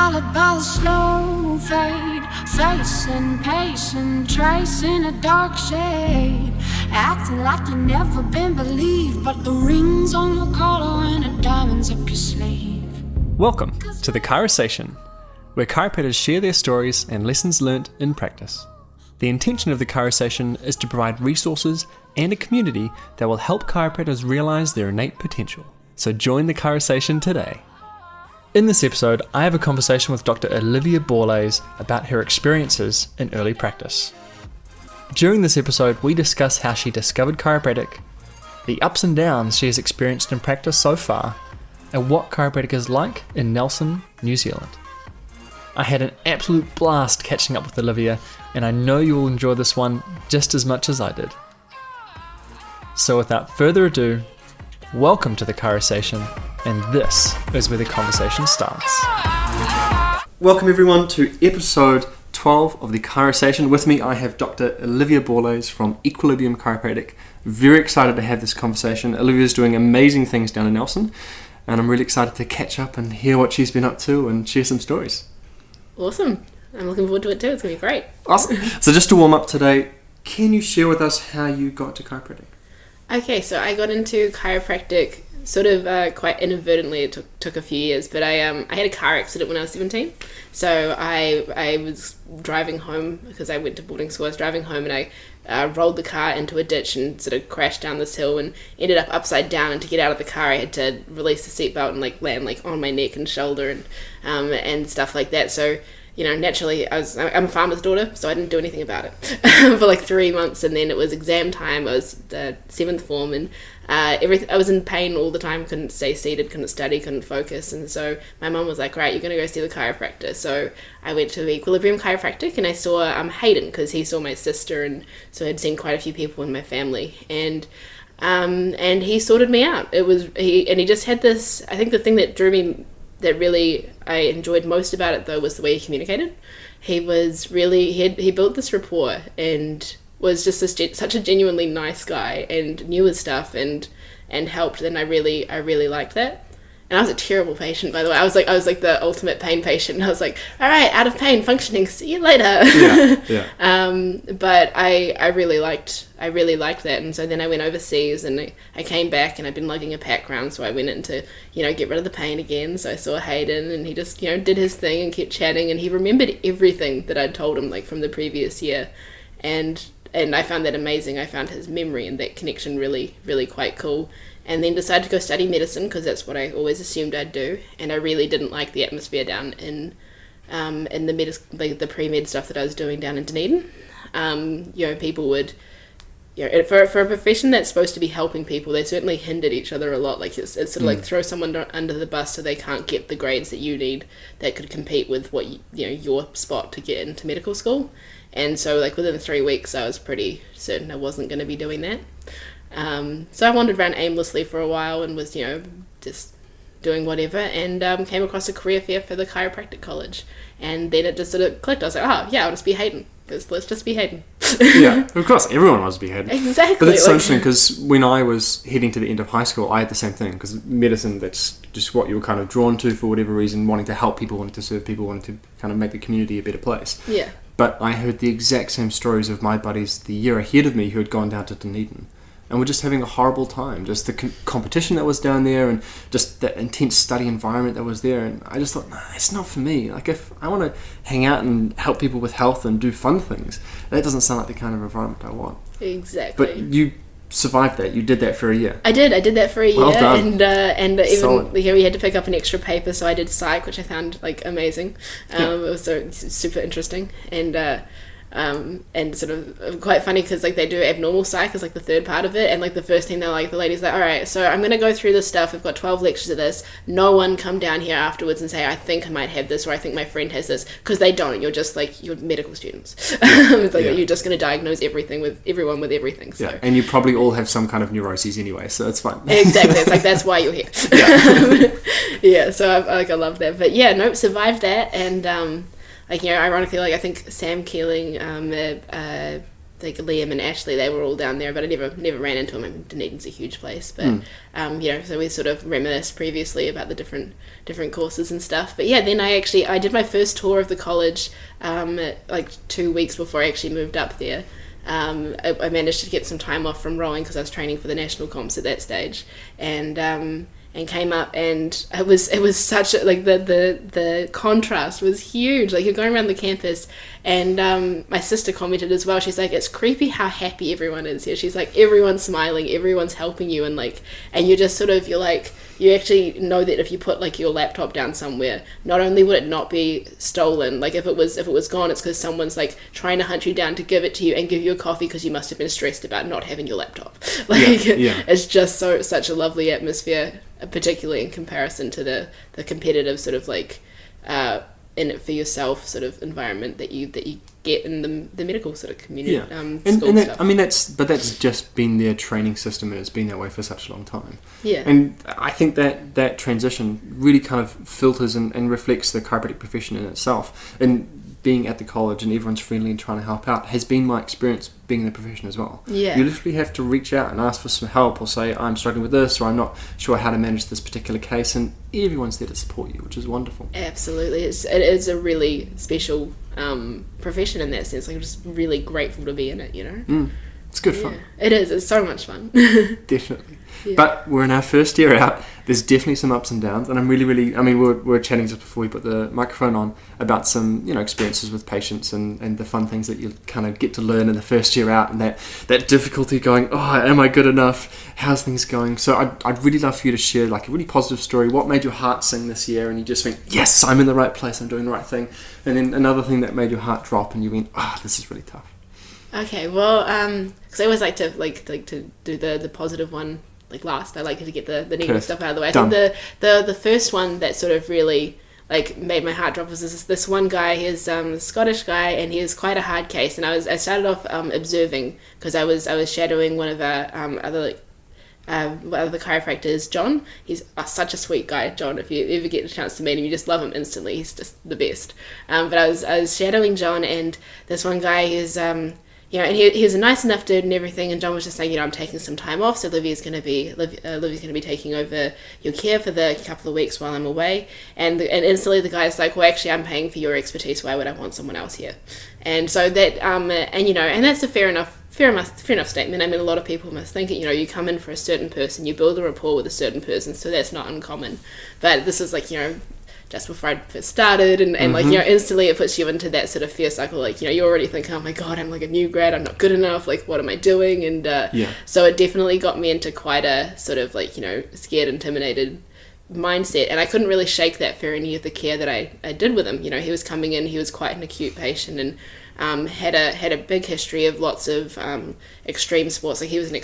Colored by the slow fade, facing, pacing, tracing a dark shade, acting like you've never been believed, but the rings on your collar and the diamonds up your sleeve. Welcome to the Chirosation, where chiropractors share their stories and lessons learnt in practice. The intention of the Chirosation is to provide resources and a community that will help chiropractors realize their innate potential. So join the Chirosation today. In this episode, I have a conversation with Dr Olivia Borlase about her experiences in early practice. During this episode, we discuss how she discovered chiropractic, the ups and downs she has experienced in practice so far, and what chiropractic is like in Nelson, New Zealand. I had an absolute blast catching up with Olivia, and I know you will enjoy this one just as much as I did. So without further ado, welcome to the Chirosation, and this is where the conversation starts. Welcome everyone to episode 12 of the Chirosation. With me I have Dr Olivia Borlase from Equilibrium Chiropractic. Very excited to have this conversation. Olivia's doing amazing things down in Nelson, and I'm really excited to catch up and hear what she's been up to and share some stories. Awesome. I'm looking forward to it too. It's going to be great. Awesome. So just to warm up today, can you share with us how you got to chiropractic? Okay, so I got into chiropractic sort of quite inadvertently. It took a few years, but I had a car accident when I was 17. So I was driving home because I went to boarding school. I was driving home and I rolled the car into a ditch and sort of crashed down this hill and ended up upside down. And to get out of the car, I had to release the seatbelt and land on my neck and shoulder and stuff like that. So, you know, naturally, I'm a farmer's daughter, so I didn't do anything about it for like 3 months, and then it was exam time. I was the 7th form, and I was in pain all the time, couldn't stay seated, couldn't study, couldn't focus, and so my mum was like, right, you're going to go see the chiropractor. So I went to Equilibrium Chiropractic, and I saw Hayden, because he saw my sister, and so I'd seen quite a few people in my family, and he sorted me out. He just had this, I think the thing that drew me, that really I enjoyed most about it though, was the way he communicated. He was really, he built this rapport and was just such a genuinely nice guy and knew his stuff and helped, and I really liked that. And I was a terrible patient, by the way. I was like the ultimate pain patient, and I was like, all right, out of pain, functioning, see you later. Yeah. But I really liked that, and so then I went overseas, and I came back, and I'd been lugging a pack round, so I went in to, get rid of the pain again. So I saw Hayden, and he just, did his thing and kept chatting, and he remembered everything that I'd told him, like from the previous year, and I found that amazing. I found his memory and that connection really, really quite cool. And then decided to go study medicine, because that's what I always assumed I'd do. And I really didn't like the atmosphere down in the pre-med stuff that I was doing down in Dunedin. People would, for a profession that's supposed to be helping people, they certainly hindered each other a lot. Like it's sort of like throw someone under the bus so they can't get the grades that you need that could compete with what your spot to get into medical school. And so like within 3 weeks, I was pretty certain I wasn't going to be doing that. So I wandered around aimlessly for a while and was, just doing whatever, and came across a career fair for the chiropractic college, and then it just sort of clicked. I was like, oh yeah, I'll just be Hayden, because let's just be Hayden. Yeah, of course, everyone wants to be Hayden. Exactly. But it's so interesting, because when I was heading to the end of high school, I had the same thing, because medicine, that's just what you were kind of drawn to for whatever reason, wanting to help people, wanting to serve people, wanting to kind of make the community a better place. Yeah. But I heard the exact same stories of my buddies the year ahead of me who had gone down to Dunedin. And we're just having a horrible time. Just the competition that was down there, and just the intense study environment that was there. And I just thought, nah, it's not for me. Like, if I want to hang out and help people with health and do fun things, that doesn't sound like the kind of environment I want. Exactly. But you survived that. You did that for a year. I did that for a year. Well done. And even we had to pick up an extra paper, so I did psych, which I found like amazing. It was so super interesting, and sort of quite funny, because like they do abnormal psych as like the third part of it, and like the first thing the lady's like, all right, so I'm gonna go through this stuff, we've got 12 lectures of this, no one come down here afterwards and say I think I might have this, or I think my friend has this, because they don't. You're just like, you're medical students. It's like you're just gonna diagnose everyone with everything. So. Yeah, and you probably all have some kind of neuroses anyway, so it's fine. Exactly. It's like, that's why you're here. Yeah. So I love that, but yeah, nope, survived that. And ironically, like I think Sam Keeling, like Liam and Ashley, they were all down there, but I never ran into them. I mean, Dunedin's a huge place, but you know, so we sort of reminisced previously about the different courses and stuff. But yeah, then I did my first tour of the college like 2 weeks before I actually moved up there. I managed to get some time off from rowing because I was training for the national comps at that stage, and came up, and it was such a, like the contrast was huge. Like, you're going around the campus, and my sister commented as well. She's like, it's creepy how happy everyone is here. She's like, everyone's smiling, everyone's helping you, and you just sort of, you actually know that if you put like your laptop down somewhere, not only would it not be stolen, like if it was gone, it's because someone's like trying to hunt you down to give it to you and give you a coffee because you must have been stressed about not having your laptop. It's just such a lovely atmosphere, particularly in comparison to the competitive sort of like in it for yourself sort of environment that you get in the medical sort of community. School stuff. I mean, that's just been their training system, and it's been that way for such a long time. Yeah. And I think that transition really kind of filters and reflects the chiropractic profession in itself. And being at the college and everyone's friendly and trying to help out has been my experience being in the profession as well. Yeah. You literally have to reach out and ask for some help, or say, I'm struggling with this, or I'm not sure how to manage this particular case, and everyone's there to support you, which is wonderful. Absolutely. It is a really special profession in that sense. Like, I'm just really grateful to be in it, you know? It's good fun. It is. It's so much fun. Definitely. Yeah. But we're in our first year out. There's definitely some ups and downs, and I'm really, I mean, we're chatting just before we put the microphone on about some, experiences with patients and the fun things that you kind of get to learn in the first year out, and that difficulty going, am I good enough? How's things going? So I'd really love for you to share like a really positive story. What made your heart sing this year, and you just went, yes, I'm in the right place, I'm doing the right thing. And then another thing that made your heart drop, and you went, this is really tough. Okay, well, because I always like to do the positive one like last. I like to get the negative stuff out of the way. I think the first one that sort of really like made my heart drop was this one guy. He's a Scottish guy, and he was quite a hard case. And I started off observing because I was shadowing one of our other chiropractors, John. He's such a sweet guy, John. If you ever get a chance to meet him, you just love him instantly. He's just the best. But I was shadowing John, and this one guy is and he was a nice enough dude and everything, and John was just saying, I'm taking some time off, so Olivia's going to be taking over your care for the couple of weeks while I'm away, and instantly the guy's like, well, actually, I'm paying for your expertise, why would I want someone else here? And so that, and that's a fair enough statement. I mean, a lot of people must think it, you come in for a certain person, you build a rapport with a certain person, so that's not uncommon, but this is like, just before I first started, and instantly it puts you into that sort of fear cycle, like, you already think, oh my god, I'm like a new grad, I'm not good enough, like, what am I doing? And so it definitely got me into quite a sort of like, scared, intimidated mindset, and I couldn't really shake that for any of the care that I did with him. He was coming in, he was quite an acute patient, and had a big history of lots of extreme sports. Like, he was a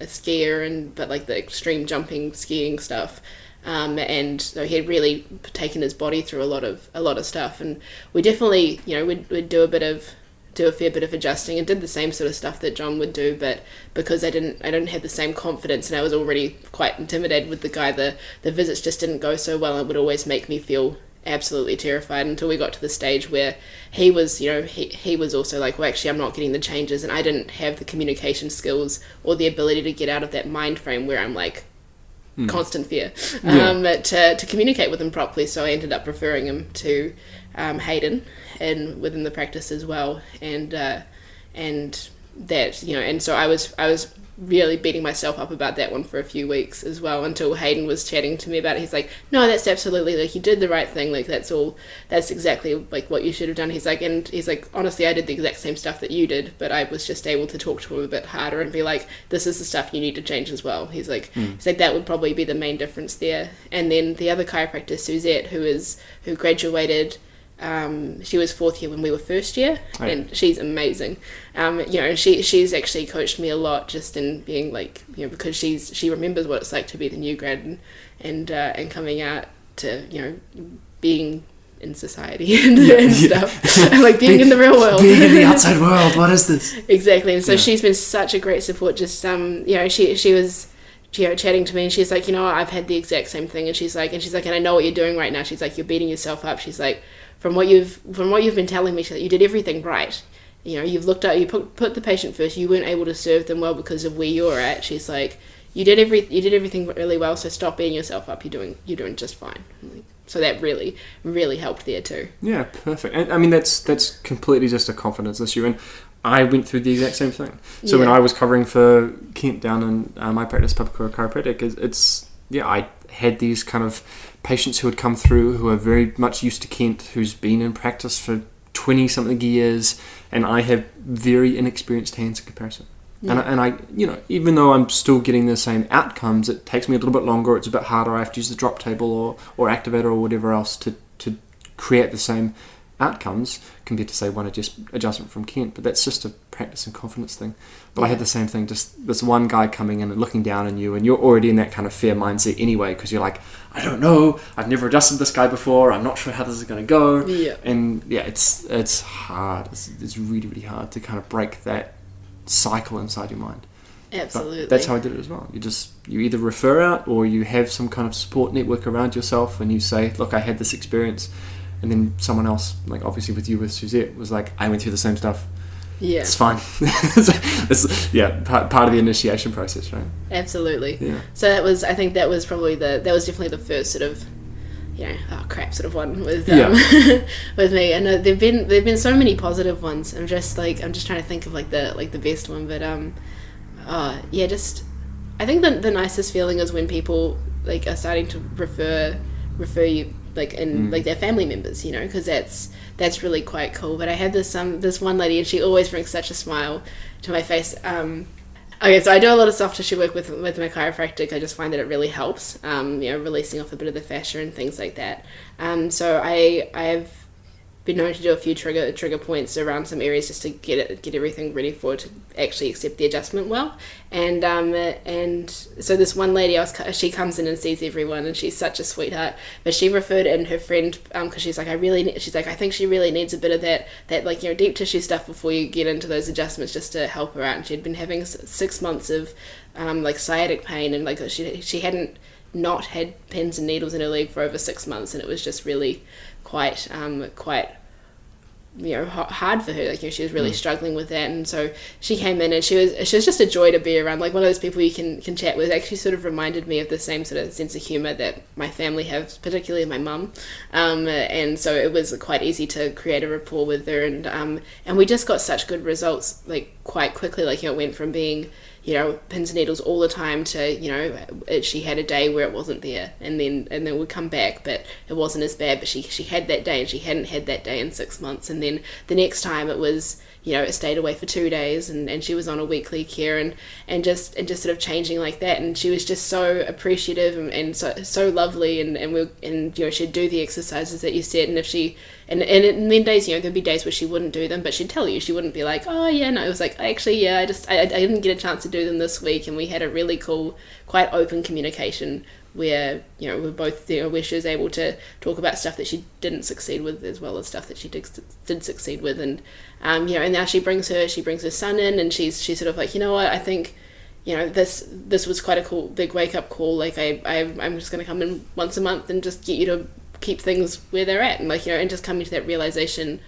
skier, but like the extreme jumping, skiing stuff. And so he had really taken his body through a lot of stuff, and we definitely, we'd do a fair bit of adjusting, and did the same sort of stuff that John would do, but because I didn't have the same confidence, and I was already quite intimidated with the guy, the visits just didn't go so well, and it would always make me feel absolutely terrified, until we got to the stage where he was, he was also like, well, actually, I'm not getting the changes, and I didn't have the communication skills or the ability to get out of that mind frame where I'm like, constant fear, to communicate with him properly. So I ended up referring him to Hayden, and within the practice as well, and that, and so I was really beating myself up about that one for a few weeks as well, until Hayden was chatting to me about it. He's like, no, that's absolutely, like, you did the right thing, like, that's exactly like what you should have done. He's like, honestly, I did the exact same stuff that you did, but I was just able to talk to him a bit harder and be like, this is the stuff you need to change as well. He's like that would probably be the main difference there. And then the other chiropractor, Suzette, who graduated, she was fourth year when we were first year, and she's amazing. She's actually coached me a lot, just in being like, because she remembers what it's like to be the new grad, and coming out to, being in society and stuff, and like being in the real world, being in the outside world. What is this? Exactly. And so she's been such a great support. Just she was chatting to me, and she's like, I've had the exact same thing, and she's like, and I know what you're doing right now. She's like, you're beating yourself up. She's like, from what you've been telling me, you did everything right, you've looked at, you put the patient first, you weren't able to serve them well because of where you're at. She's like, you did everything really well, so stop beating yourself up. You're doing just fine. So that really, really helped there too. Yeah, perfect. And I mean, that's completely just a confidence issue. And I went through the exact same thing. So when I was covering for Kent down in my practice, Papakura Chiropractic, I had these kind of patients who had come through who are very much used to Kent, who's been in practice for 20-something years, and I have very inexperienced hands in comparison. Yeah. And I, even though I'm still getting the same outcomes, it takes me a little bit longer, it's a bit harder, I have to use the drop table or activator or whatever else to create the same outcomes compared to, say, one adjustment from Kent. But that's just a practice and confidence thing. But I had the same thing, just this one guy coming in and looking down on you, and you're already in that kind of fear mindset anyway, because you're like, I don't know, I've never adjusted this guy before, I'm not sure how this is going to go. Yeah. And it's hard, it's really, really hard to kind of break that cycle inside your mind. Absolutely. But that's how I did it as well. You either refer out, or you have some kind of support network around yourself, and you say, look, I had this experience. And then someone else, like obviously with you with Suzette, was like, I went through the same stuff. Yeah. It's fine. It's part of the initiation process, right? Absolutely. Yeah. So that was definitely the first sort of, crap sort of one with with me. And there've been so many positive ones. I'm just trying to think of the best one, but I think the nicest feeling is when people are starting to refer you their family members, because that's really quite cool. But I had this one lady, and she always brings such a smile to my face. Okay, so I do a lot of soft tissue work with my chiropractic. I just find that it really helps, releasing off a bit of the fascia and things like that. So I've been known to do a few trigger points around some areas just to get everything ready for it to actually accept the adjustment well. And so this one lady, she comes in and sees everyone, and she's such a sweetheart. But she referred in her friend because she's like, I think she really needs a bit of that deep tissue stuff before you get into those adjustments, just to help her out. And she'd been having 6 months of sciatic pain, and she hadn't not had pins and needles in her leg for over 6 months, and it was just really quite hard for her. She was really struggling with that. And so she came in, and she was just a joy to be around, one of those people you can chat with. Actually sort of reminded me of the same sort of sense of humor that my family has, particularly my mum, and so it was quite easy to create a rapport with her, and we just got such good results quite quickly. It went from being pins and needles all the time to, she had a day where it wasn't there, and then would come back, but it wasn't as bad, but she had that day, and she hadn't had that day in 6 months. And then the next time it was, it stayed away for 2 days, and she was on a weekly care, and just sort of changing like that. And she was just so appreciative and so lovely, and she'd do the exercises that you said, and if she and then days, there'd be days where she wouldn't do them, but she'd tell you. She wouldn't be like, oh yeah, no, it was like, actually, yeah, I didn't get a chance to do them this week. And we had a really cool, quite open communication where, we're both, where she was able to talk about stuff that she didn't succeed with, as well as stuff that she did succeed with. And, and now she brings her son in, and she's sort of like, what, I think, this was quite a cool, big wake up call. I'm just going to come in once a month and just get you to keep things where they're at, and and just coming to that realization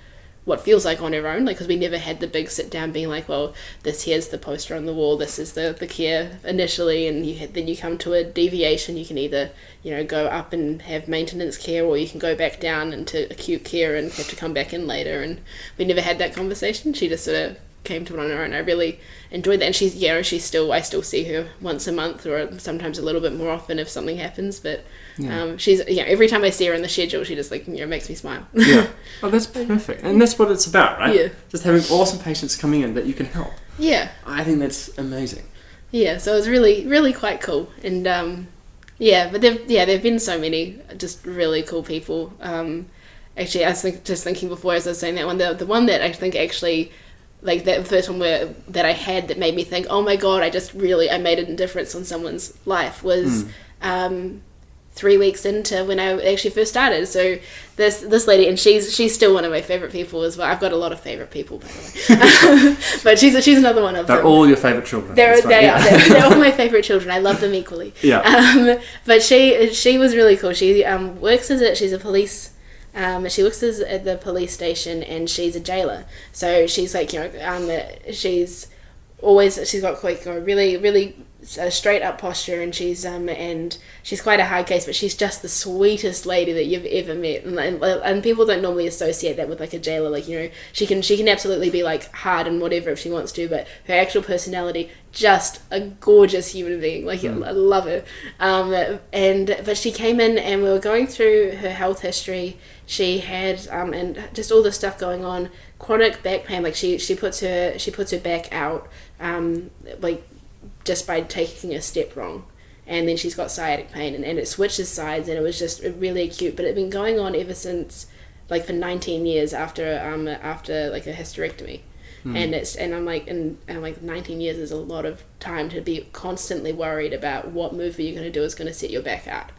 what feels like on her own, because we never had the big sit down being like, well, here's the poster on the wall, this is the care initially, and then you come to a deviation. You can either go up and have maintenance care, or you can go back down into acute care and have to come back in later. And we never had that conversation. She just sort of came to it on her own. I really enjoyed that, and I still see her once a month, or sometimes a little bit more often if something happens. But she's every time I see her in the schedule, she just makes me smile. Yeah, oh, that's perfect, and that's what it's about, right? Yeah, just having awesome patients coming in that you can help. Yeah, I think that's amazing. Yeah, so it was really, really quite cool, and but there've been so many just really cool people. Actually, I was just thinking before as I was saying that one, the one that I think actually, that first one that I had that made me think, oh my god, I made a difference on someone's life was 3 weeks into when I actually first started. So this lady, and she's still one of my favorite people as well. I've got a lot of favorite people, by the way, but she's another one of them. They're all your favorite children. They're all my favorite children. I love them equally. Yeah. But she was really cool. She works she's a police She works at the police station, and she's a jailer. So she's like, she's got quite a really straight up posture, and she's quite a hard case, but she's just the sweetest lady that you've ever met, and people don't normally associate that with like a jailer. Like, she can absolutely be like hard and whatever if she wants to, but her actual personality, just a gorgeous human being. Like, I love her. But she came in, and we were going through her health history. She had and just all this stuff going on, chronic back pain. Like, she puts her back out, like, just by taking a step wrong, and then she's got sciatic pain, and it switches sides, and it was just really acute. But it had been going on ever since, like, for 19 years after like a hysterectomy. And I'm like 19 years is a lot of time to be constantly worried about what move you're going to do is going to set your back out.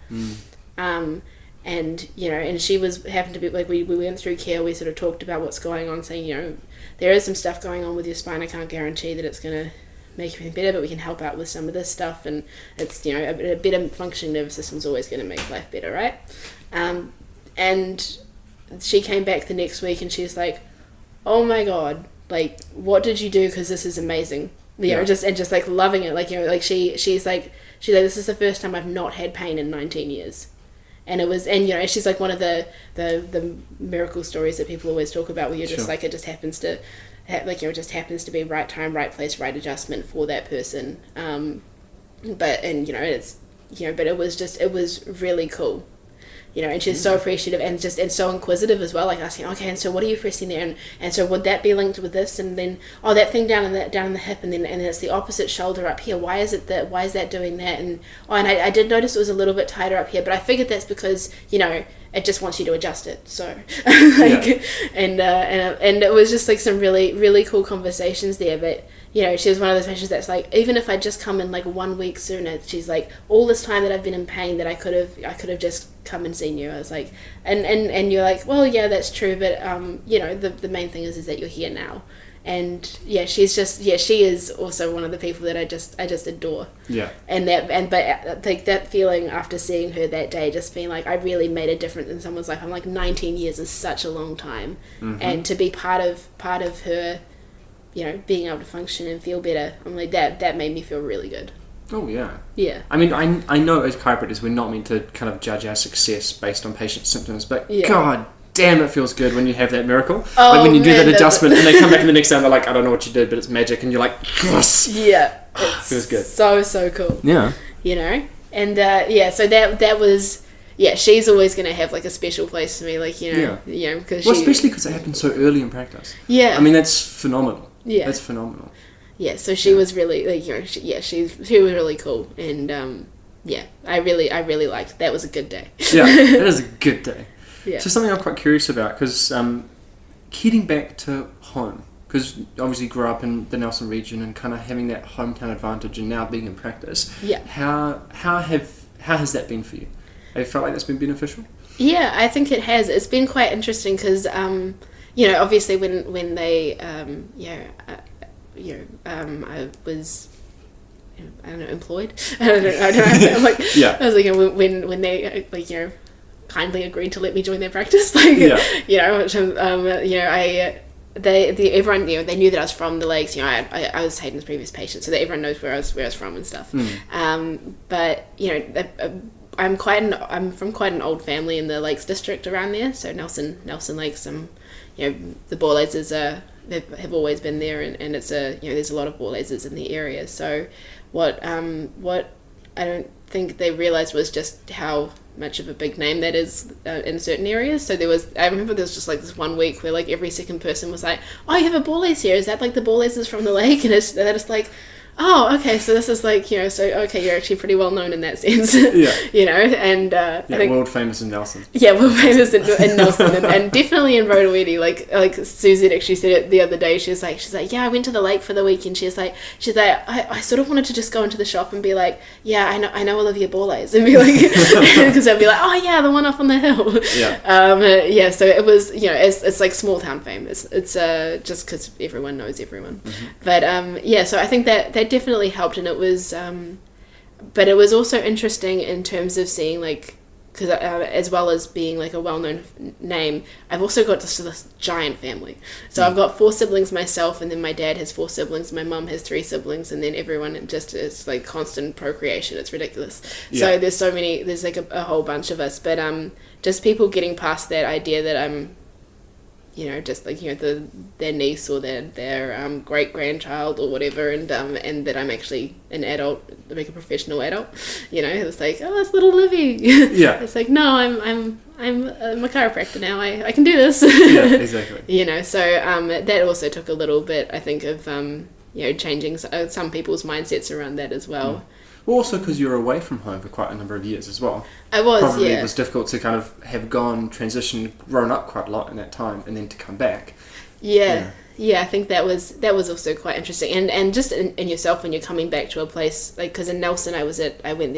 And and she happened to be like, we went through care, we sort of talked about what's going on, saying, there is some stuff going on with your spine. I can't guarantee that it's going to make everything better, but we can help out with some of this stuff, and it's a better functioning nervous system is always going to make life better, right? And she came back the next week, and she's like, oh my god, like, what did you do, because this is amazing. Just like loving it, like, she's like this is the first time I've not had pain in 19 years. And it was, and she's like one of the miracle stories that people always talk about, where you're just like, it just happens to be right time, right place, right adjustment for that person. But it was really cool. And she's so appreciative, and so inquisitive as well, like asking, okay, and so what are you pressing there, and so would that be linked with this, and then that thing down in the hip, and then it's the opposite shoulder up here, why is that doing that, and I did notice it was a little bit tighter up here, but I figured that's because it just wants you to adjust it, so and it was just like some really, really cool conversations there. But she was one of those patients that's like, even if I just come in like 1 week sooner, she's like, all this time that I've been in pain, that I could have just come and seen you. I was like, and you're like, well, yeah, that's true, but the main thing is that you're here now. And she is also one of the people that I just adore. But that feeling after seeing her that day, just being like, I really made a difference in someone's life. I'm like, 19 years is such a long time, and to be part of her, being able to function and feel better, I'm like, that made me feel really good. Oh yeah. Yeah. I mean, I know as chiropractors we're not meant to kind of judge our success based on patient symptoms, but God damn, it feels good when you have that miracle. Like when you do that adjustment and they come back in the next day and they're like, I don't know what you did, but it's magic, and you're like, yes. Yeah. It feels good. So cool. Yeah. And so that was, she's always going to have like a special place to me, like, because especially because it happened so early in practice. Yeah. I mean, that's phenomenal. Yeah. That's phenomenal. Yeah, so she was really, like, she was really cool, and I really liked it. That was a good day. Yeah, that is a good day. Yeah. So something I'm quite curious about, because heading back to home, because obviously you grew up in the Nelson region and kind of having that hometown advantage, and now being in practice. Yeah. How has that been for you? Have you felt like that's been beneficial? Yeah, I think it has. It's been quite interesting because obviously when they I was, I don't know, employed. I don't know. I'm like, I was like, when they kindly agreed to let me join their practice, like, everyone, they knew that I was from the Lakes. I was Hayden's previous patient, so that everyone knows where I was from and stuff. But I'm from quite an old family in the Lakes district around there. So Nelson Lakes, the Borlases have always been there, and it's there's a lot of Borlases in the area. So what I don't think they realized was just how much of a big name that is in certain areas. So I remember there was just like this 1 week where like every second person was like, oh, you have a Borlase here, is that like the Borlases from the lake? And they're just like, oh, okay, so this is like, so okay, you're actually pretty well known in that sense. And I think world famous in Nelson. Yeah, world famous in Nelson, and definitely in Rotorua. Like Susie actually said it the other day. She's like, yeah, I went to the lake for the week, and she's like, I sort of wanted to just go into the shop and be like, yeah, I know Olivia Borlase, and be like, because I'd be like, oh yeah, the one up on the hill. Yeah. So it was, it's like small town fame. It's just because everyone knows everyone. But so I think that definitely helped, and it was but it was also interesting in terms of seeing like because as well as being like a well-known name, I've also got this giant family. So I've got 4 siblings myself, and then my dad has 4 siblings, my mum has 3 siblings, and then everyone just is like constant procreation. It's ridiculous. So there's like a whole bunch of us, but just people getting past that idea that I'm, you know, just like, you know, their niece or their great grandchild or whatever, and that I'm actually an adult, like a professional adult. You know, it's like, oh, it's little Livy. Yeah. It's like, no, I'm a chiropractor now. I can do this. Yeah, exactly. You know, so that also took a little bit, I think, of you know, changing some people's mindsets around that as well. Well, also because you were away from home for quite a number of years as well. I was, Probably yeah. it was difficult to kind of have grown up quite a lot in that time, and then to come back. Yeah, I think that was also quite interesting, and just in yourself when you're coming back to a place like, because in Nelson I went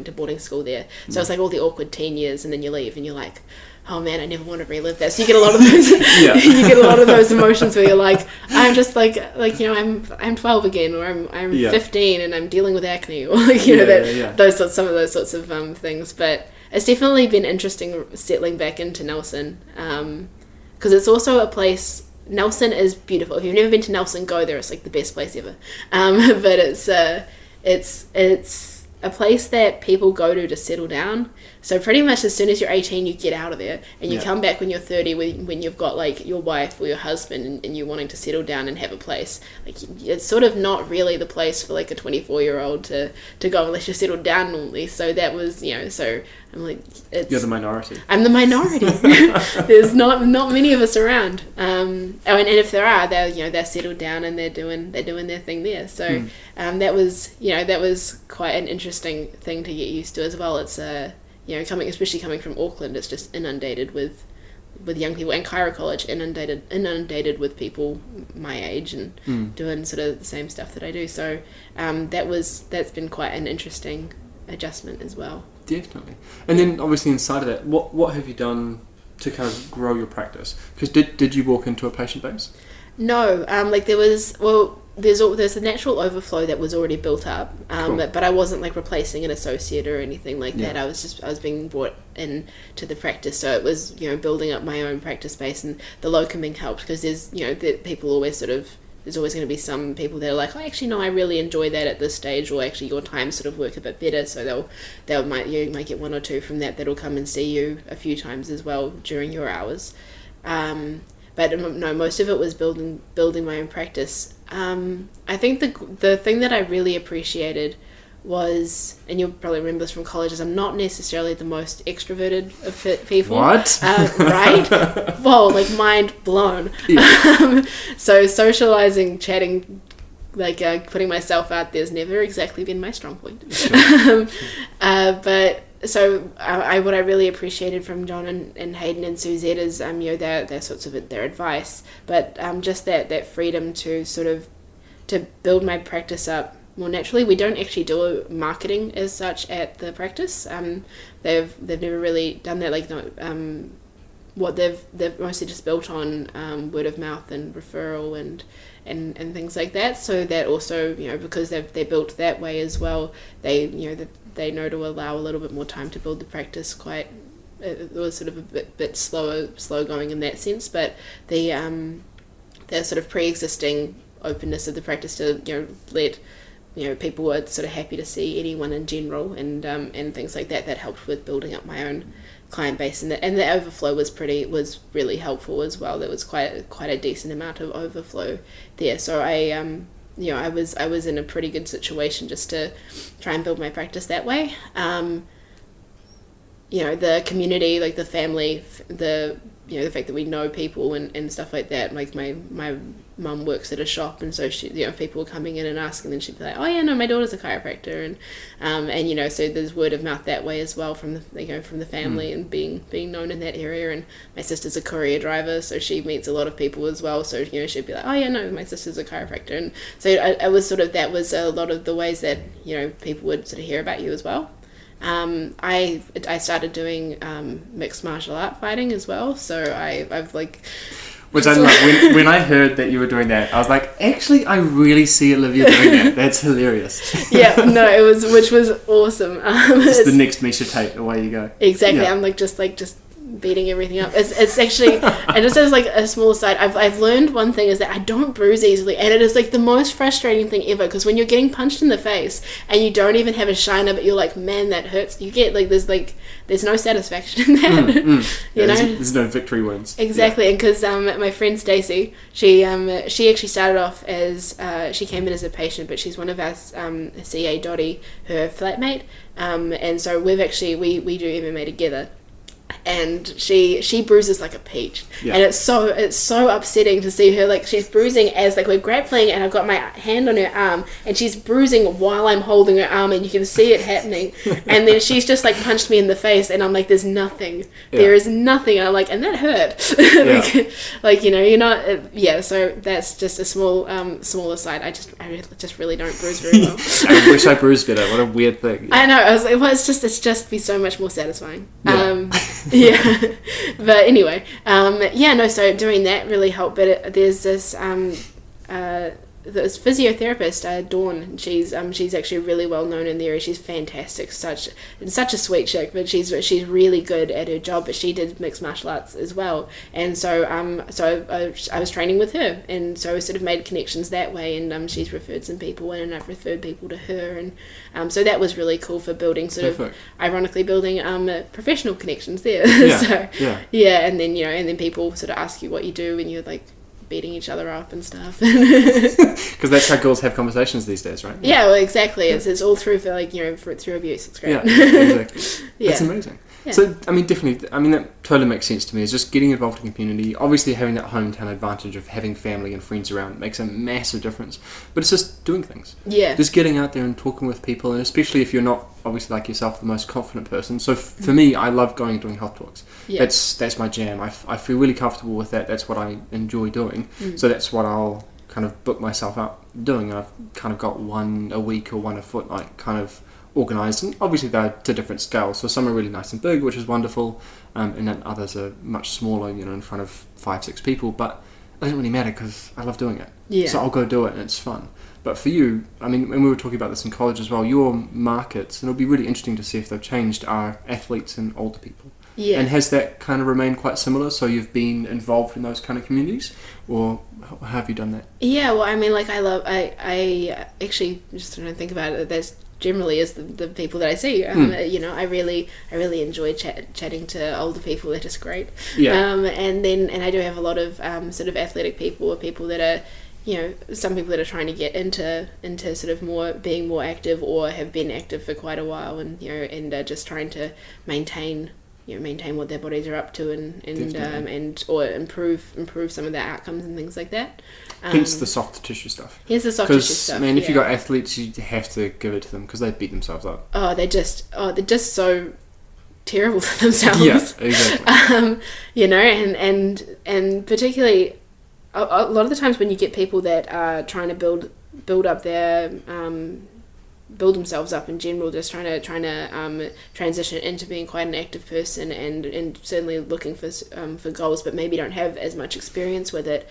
to boarding school there, so it's like all the awkward teen years, and then you leave and you're like, oh man, I never want to relive that. So you get a lot of those you get a lot of those emotions where you're like, I'm just like you know, I'm 12 again, or I'm 15 and I'm dealing with acne, or like, you know, some of those sorts of things. But it's definitely been interesting settling back into Nelson, because it's also a place. Nelson is beautiful. If you've never been to Nelson, go there. It's like the best place ever. But it's a place that people go to settle down. So pretty much as soon as you're 18, you get out of there, and you come back when you're 30, when you've got like your wife or your husband, and you're wanting to settle down and have a place. Like, it's sort of not really the place for like a 24-year-old to go unless you're settled down normally. So that was, you know, so I'm like, you're the minority. I'm the minority. There's not many of us around. And if there are, they're settled down and they're doing their thing there. So that was quite an interesting thing to get used to as well. It's you know, especially coming from Auckland, it's just inundated with young people, and Chiro College inundated with people my age and doing sort of the same stuff that I do. So that's been quite an interesting adjustment as well. Definitely. And then obviously inside of that, what have you done to kind of grow your practice? Because did you walk into a patient base? No, like there's a natural overflow that was already built up, Cool. but I wasn't like replacing an associate or anything like that. I was being brought in to the practice, so it was, you know, building up my own practice base, and the locuming helped, because there's, you know, people always there's always going to be some people that are like, oh, actually no, I really enjoy that at this stage, or actually your times sort of work a bit better, so you might get 1 or 2 from that'll come and see you a few times as well during your hours. But no, most of it was building my own practice. I think the thing that I really appreciated was, and you'll probably remember this from college, is I'm not necessarily the most extroverted of people. What? Right? Well, like, mind blown. Yeah. So socializing, chatting, like putting myself out there has never exactly been my strong point. Sure. But so what I really appreciated from John and Hayden and Suzette is you know, their sorts of their advice, but just that freedom to sort of to build my practice up more naturally. We don't actually do marketing as such at the practice. They've never really done that. Like, what they've mostly just built on word of mouth and referral and things like that. So that also, you know, because they're built that way as well, they know to allow a little bit more time to build the practice. It was sort of a bit slow going in that sense, but the sort of pre-existing openness of the practice to, you know, let, you know, people were sort of happy to see anyone in general, and things like that helped with building up my own client base, and the overflow was really helpful as well. There was quite a decent amount of overflow there, so I was in a pretty good situation just to try and build my practice that way. You know, the community, like the family, the fact that we know people and stuff like that. Like my mum works at a shop, and so she, you know, people were coming in and asking, and she'd be like, oh yeah, no, my daughter's a chiropractor, and you know, so there's word of mouth that way as well from the family, and being known in that area. And my sister's a courier driver, so she meets a lot of people as well, so, you know, she'd be like, oh yeah, no, my sister's a chiropractor. And so I was sort of, that was a lot of the ways that, you know, people would sort of hear about you as well. I started doing mixed martial art fighting as well, so I've like... Which I love. When I heard that you were doing that, I was like, actually, I really see Olivia doing that. That's hilarious. Yeah, no, which was awesome. It's the next Misha Tate, away you go. Exactly. Yeah. I'm like just beating everything up. It's actually, and just as like a small side, I've learned one thing is that I don't bruise easily, and it is like the most frustrating thing ever, because when you're getting punched in the face and you don't even have a shiner, but you're like, man, that hurts. You get there's no satisfaction in that. You know, there's no victory wins. Exactly. And because my friend Stacey, she actually started off as she came in as a patient, but she's one of our CA Dottie, her flatmate, and so we do MMA together. And she bruises like a peach, and it's so upsetting to see her, like she's bruising as like we're grappling, and I've got my hand on her arm, and she's bruising while I'm holding her arm, and you can see it happening. And then she's just like punched me in the face, and I'm like, there's nothing, there is nothing, and I'm like, and that hurt. like you know, you're not so that's just a small aside. I just really don't bruise very well. I wish I bruised better. What a weird thing. I know. I was like, well, it's just be so much more satisfying. Yeah, but anyway, so doing that really helped. But there's this physiotherapist, Dawn. She's actually really well known in the area. She's fantastic, such a sweet chick. But she's really good at her job. But she did mixed martial arts as well, and so I was training with her, and so I sort of made connections that way. And she's referred some people in, and I've referred people to her, and so that was really cool for building ironically building professional connections there. And then people sort of ask you what you do, and you're like beating each other up and stuff. Because that's how girls have conversations these days, right? Yeah, well, exactly. It's all through through abuse. It's great. Yeah, exactly. Yeah. That's amazing. Yeah. So, I mean, definitely, that totally makes sense to me. It's just getting involved in the community. Obviously, having that hometown advantage of having family and friends around makes a massive difference. But it's just doing things. Yeah. Just getting out there and talking with people, and especially if you're not, obviously, like yourself, the most confident person. So, for me, I love going and doing health talks. Yeah. That's my jam. I feel really comfortable with that. That's what I enjoy doing. So that's what I'll kind of book myself up doing. I've kind of got one a week or one a fortnight kind of organised, and obviously they're to different scales. So some are really nice and big, which is wonderful, and then others are much smaller, in front of 5-6 people. But it doesn't really matter because I love doing it. Yeah. So I'll go do it, and it's fun. But for you, I mean, when we were talking about this in college as well, your markets, and it'll be really interesting to see if they've changed, are athletes and older people. Yeah. And has that kind of remained quite similar? So you've been involved in those kind of communities, or how have you done that? Yeah, well, I mean, like I actually just when I think about it, there's generally is the people that I see. I really enjoy chatting to older people. They're just great. Yeah. And I do have a lot of sort of athletic people, or people that are, some people that are trying to get into sort of being more active, or have been active for quite a while, and just trying to maintain what their bodies are up to, and or improve some of their outcomes and things like that. Hence the soft tissue stuff. Here's the soft tissue stuff. Man, if you got athletes, you have to give it to them because they beat themselves up. They're just so terrible to themselves. Yeah, exactly. And particularly a lot of the times when you get people that are trying to build up their build themselves up in general, just trying to transition into being quite an active person, and certainly looking for goals, but maybe don't have as much experience with it.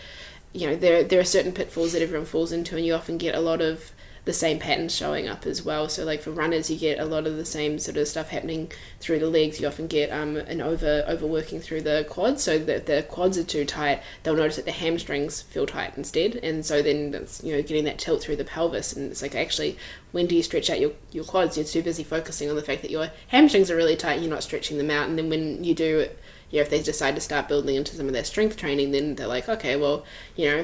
There are certain pitfalls that everyone falls into, and you often get a lot of the same patterns showing up as well. So like for runners, you get a lot of the same sort of stuff happening through the legs. You often get an overworking through the quads, so that the quads are too tight. They'll notice that the hamstrings feel tight instead, and so then that's getting that tilt through the pelvis. And it's like, actually, when do you stretch out your quads? You're too busy focusing on the fact that your hamstrings are really tight and you're not stretching them out. And then when you do, if they decide to start building into some of their strength training, then they're like, okay, well,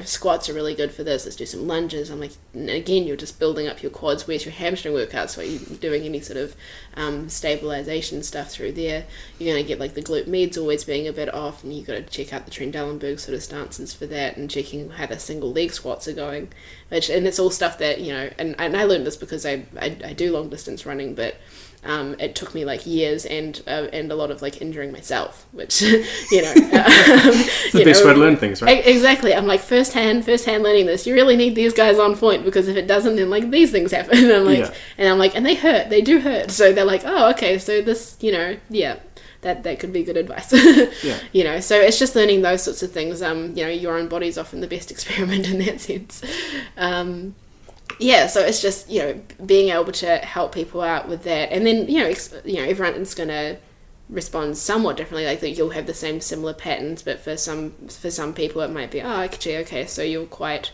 squats are really good for this. Let's do some lunges. I'm like, again, you're just building up your quads. Where's your hamstring workouts? So are you doing any sort of stabilization stuff through there? You're going to get like the glute meds always being a bit off, and you've got to check out the Trendelenburg sort of stances for that, and checking how the single leg squats are going. And it's all stuff that, and I learned this because I do long distance running, but it took me like years and a lot of like injuring myself, which it's the best way to learn things, right? Exactly. I'm like first hand learning this. You really need these guys on point, because if it doesn't, then like these things happen. And I'm like, and they hurt. They do hurt. So they're like, oh, okay. So this, that could be good advice. Yeah. You know, so it's just learning those sorts of things. You know, your own body's often the best experiment in that sense. Yeah, so it's just, you know, being able to help people out with that. And then, you know, everyone's going to respond somewhat differently. Like, that you'll have the similar patterns, but for some people it might be, oh, actually, okay, so you're quite,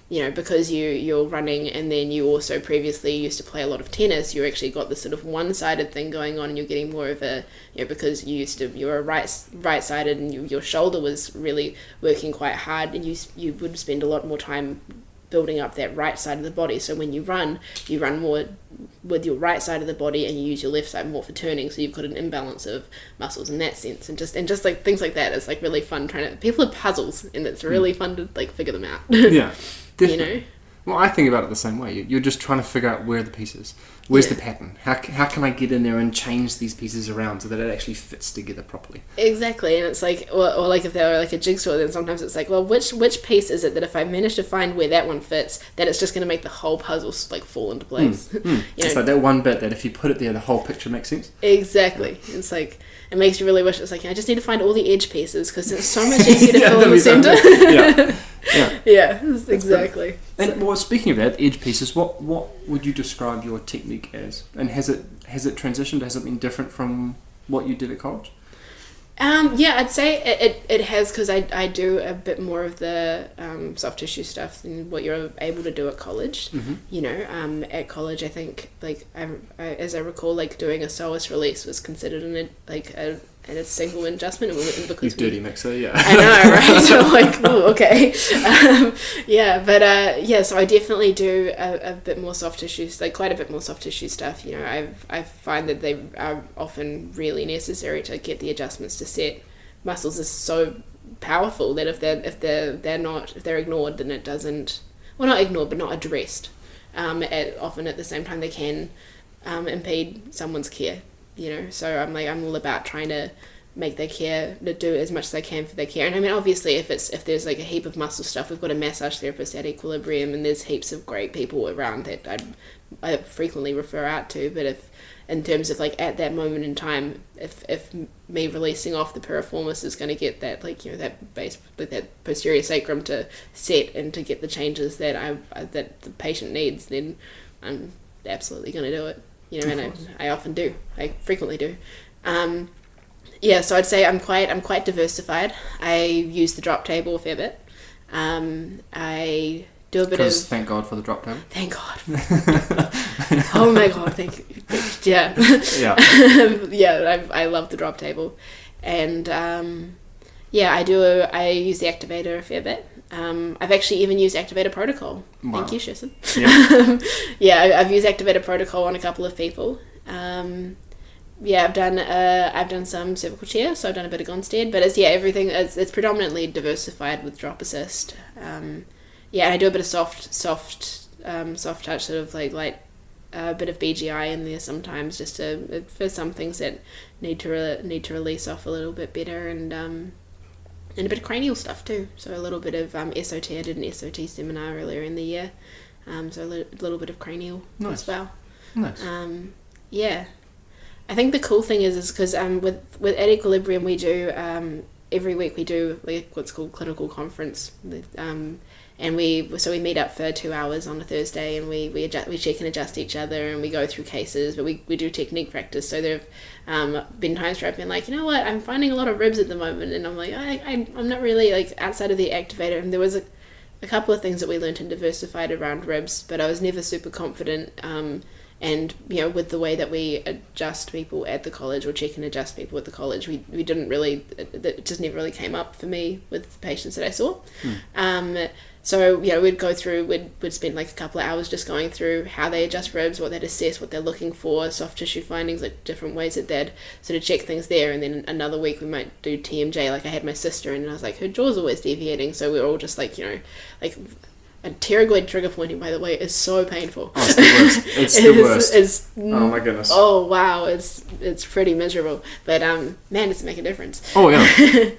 you know, because you're running, and then you also previously used to play a lot of tennis, you actually got this sort of one-sided thing going on, and you're getting more of a, you know, because you were right-sided, and your shoulder was really working quite hard, and you would spend a lot more time building up that right side of the body. So when you run more with your right side of the body, and you use your left side more for turning, so you've got an imbalance of muscles in that sense. And just like things like that, it's like really fun people are puzzles, and it's really fun to like figure them out. Yeah, definitely. You know? Well, I think about it the same way. You're just trying to figure out where the piece is. Where's the pattern? How can I get in there and change these pieces around so that it actually fits together properly? Exactly. And it's like, or like if they're like a jigsaw, then sometimes it's like, well, which piece is it that if I manage to find where that one fits, that it's just going to make the whole puzzle like fall into place. You know? It's like that one bit that if you put it there, the whole picture makes sense. Exactly. Yeah. It's like, it makes you really wish it's like, I just need to find all the edge pieces, because it's so much easier to fill in the center. Yeah, exactly. And well, speaking of that, edge pieces, what would you describe your technique as? And has it transitioned? Has it been different from what you did at college? Yeah, I'd say it has, because I do a bit more of the soft tissue stuff than what you're able to do at college. Mm-hmm. You know, at college, I think, like, as I recall, like, doing a psoas release was considered a single adjustment, because you dirty mixer, yeah. I know, right? So like, oh, okay. So I definitely do a bit more soft tissues, like quite a bit more soft tissue stuff. You know, I find that they are often really necessary to get the adjustments to set. Muscles are so powerful that if they're ignored, then it doesn't. Well, not ignored, but not addressed. Often at the same time, they can impede someone's care. You know, so I'm all about trying to make their care, to do as much as I can for their care. And I mean, obviously, if there's like a heap of muscle stuff, we've got a massage therapist at Equilibrium, and there's heaps of great people around that I frequently refer out to. But if, in terms of like at that moment in time, if me releasing off the piriformis is going to get that, like, you know, that base, like that posterior sacrum to set and to get the changes that that the patient needs, then I'm absolutely going to do it. You know, and I often do. I frequently do. So I'd say I'm quite diversified. I use the drop table a fair bit. I do a bit of... Because thank God for the drop table. Thank God. Oh my God, thank you. Yeah. Yeah. I love the drop table. And I use the activator a fair bit. I've actually even used activator protocol. Wow. Thank you, Shisson. Yeah. I've used activator protocol on a couple of people. I've done some cervical chair, so I've done a bit of Gonstead, but everything it's predominantly diversified with drop assist. And I do a bit of soft touch, sort of like light, a bit of BGI in there sometimes, just for some things that need to release off a little bit better, and a bit of cranial stuff too. So a little bit of SOT. I did an SOT seminar earlier in the year, so a little bit of cranial as well. Nice. I think the cool thing is because with at Equilibrium we do every week we do like what's called clinical conference, and we meet up for 2 hours on a Thursday, and we check and adjust each other, and we go through cases, but we do technique practice. So there have been times where I've been like, you know what, I'm finding a lot of ribs at the moment, and I'm like, I'm not really, like, outside of the activator. And there was a couple of things that we learned and diversified around ribs, but I was never super confident. And, you know, with the way that we adjust people at the college, or check and adjust people at the college, we didn't really, it just never really came up for me with the patients that I saw. So, you know, we'd spend like a couple of hours just going through how they adjust ribs, what they'd assess, what they're looking for, soft tissue findings, like different ways that they'd sort of check things there. And then another week we might do TMJ. Like, I had my sister in, and I was like, her jaw's always deviating. So we were all just like, you know, like... And pterygoid trigger pointing, by the way, is so painful. Oh, it's the worst. It's the worst. Oh my goodness. Oh wow, it's pretty miserable. But man, does it make a difference? Oh yeah.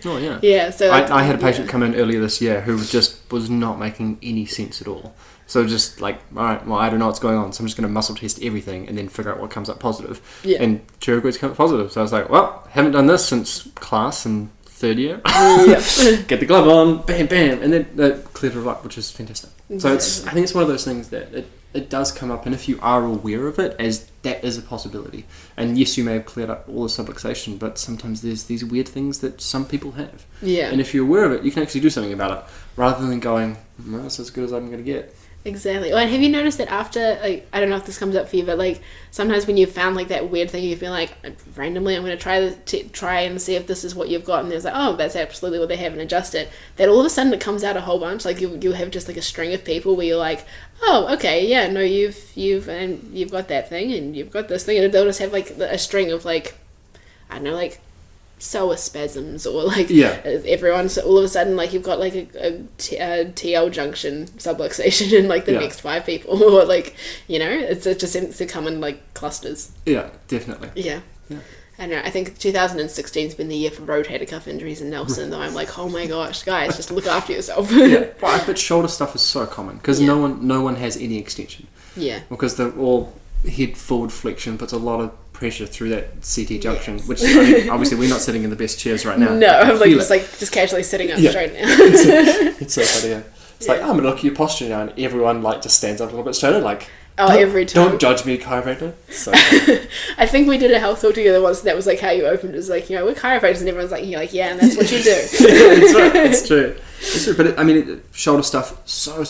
Oh yeah. Yeah. So I had a patient come in earlier this year who was not making any sense at all. So just like, all right, well, I don't know what's going on, so I'm just going to muscle test everything and then figure out what comes up positive. Yeah. And Chiropractic came up positive. So I was like, well, haven't done this since class in third year. Get the glove on, bam, bam, and then that cleared it up, which is fantastic. So I think it's one of those things that it does come up, and if you are aware of it, as that is a possibility. And yes, you may have cleared up all the subluxation, but sometimes there's these weird things that some people have. Yeah. And if you're aware of it, you can actually do something about it, rather than going, well, that's as good as I'm going to get. Exactly. Well, and have you noticed that after, like, I don't know if this comes up for you, but like sometimes when you've found like that weird thing, you've been like, randomly, I'm going to try and see if this is what you've got, and there's like, oh, that's absolutely what they have, and adjust it. That all of a sudden it comes out a whole bunch. Like you'll have just like a string of people where you're like, oh, okay, yeah, no, you've got that thing, and you've got this thing, and they'll just have like a string of like, I don't know, like psoas spasms, or like everyone, so all of a sudden like you've got like a TL junction subluxation in like the next 5 people, or like, you know, it just seems to come in like clusters. Yeah, definitely. Yeah. I don't know, I think 2016 has been the year for rotator cuff injuries in Nelson, though. I'm like, oh my gosh, guys, just look after yourself. But shoulder stuff is so common because no one has any extension. Yeah, because they're all head forward flexion puts a lot of pressure through that CT junction, which, I mean, obviously we're not sitting in the best chairs right now. No, I'm like just casually sitting up straight now. It's so funny. Yeah. It's like, I'm gonna look at your posture now, and everyone like just stands up a little bit straighter, like, every time. Don't judge me, chiropractor. So. I think we did a health talk together once, and that was like how you opened. It was like, you know, we're chiropractors, and everyone's like, you're like, yeah, and that's what you do. Yeah, that's right. It's true. It's true. But shoulder stuff so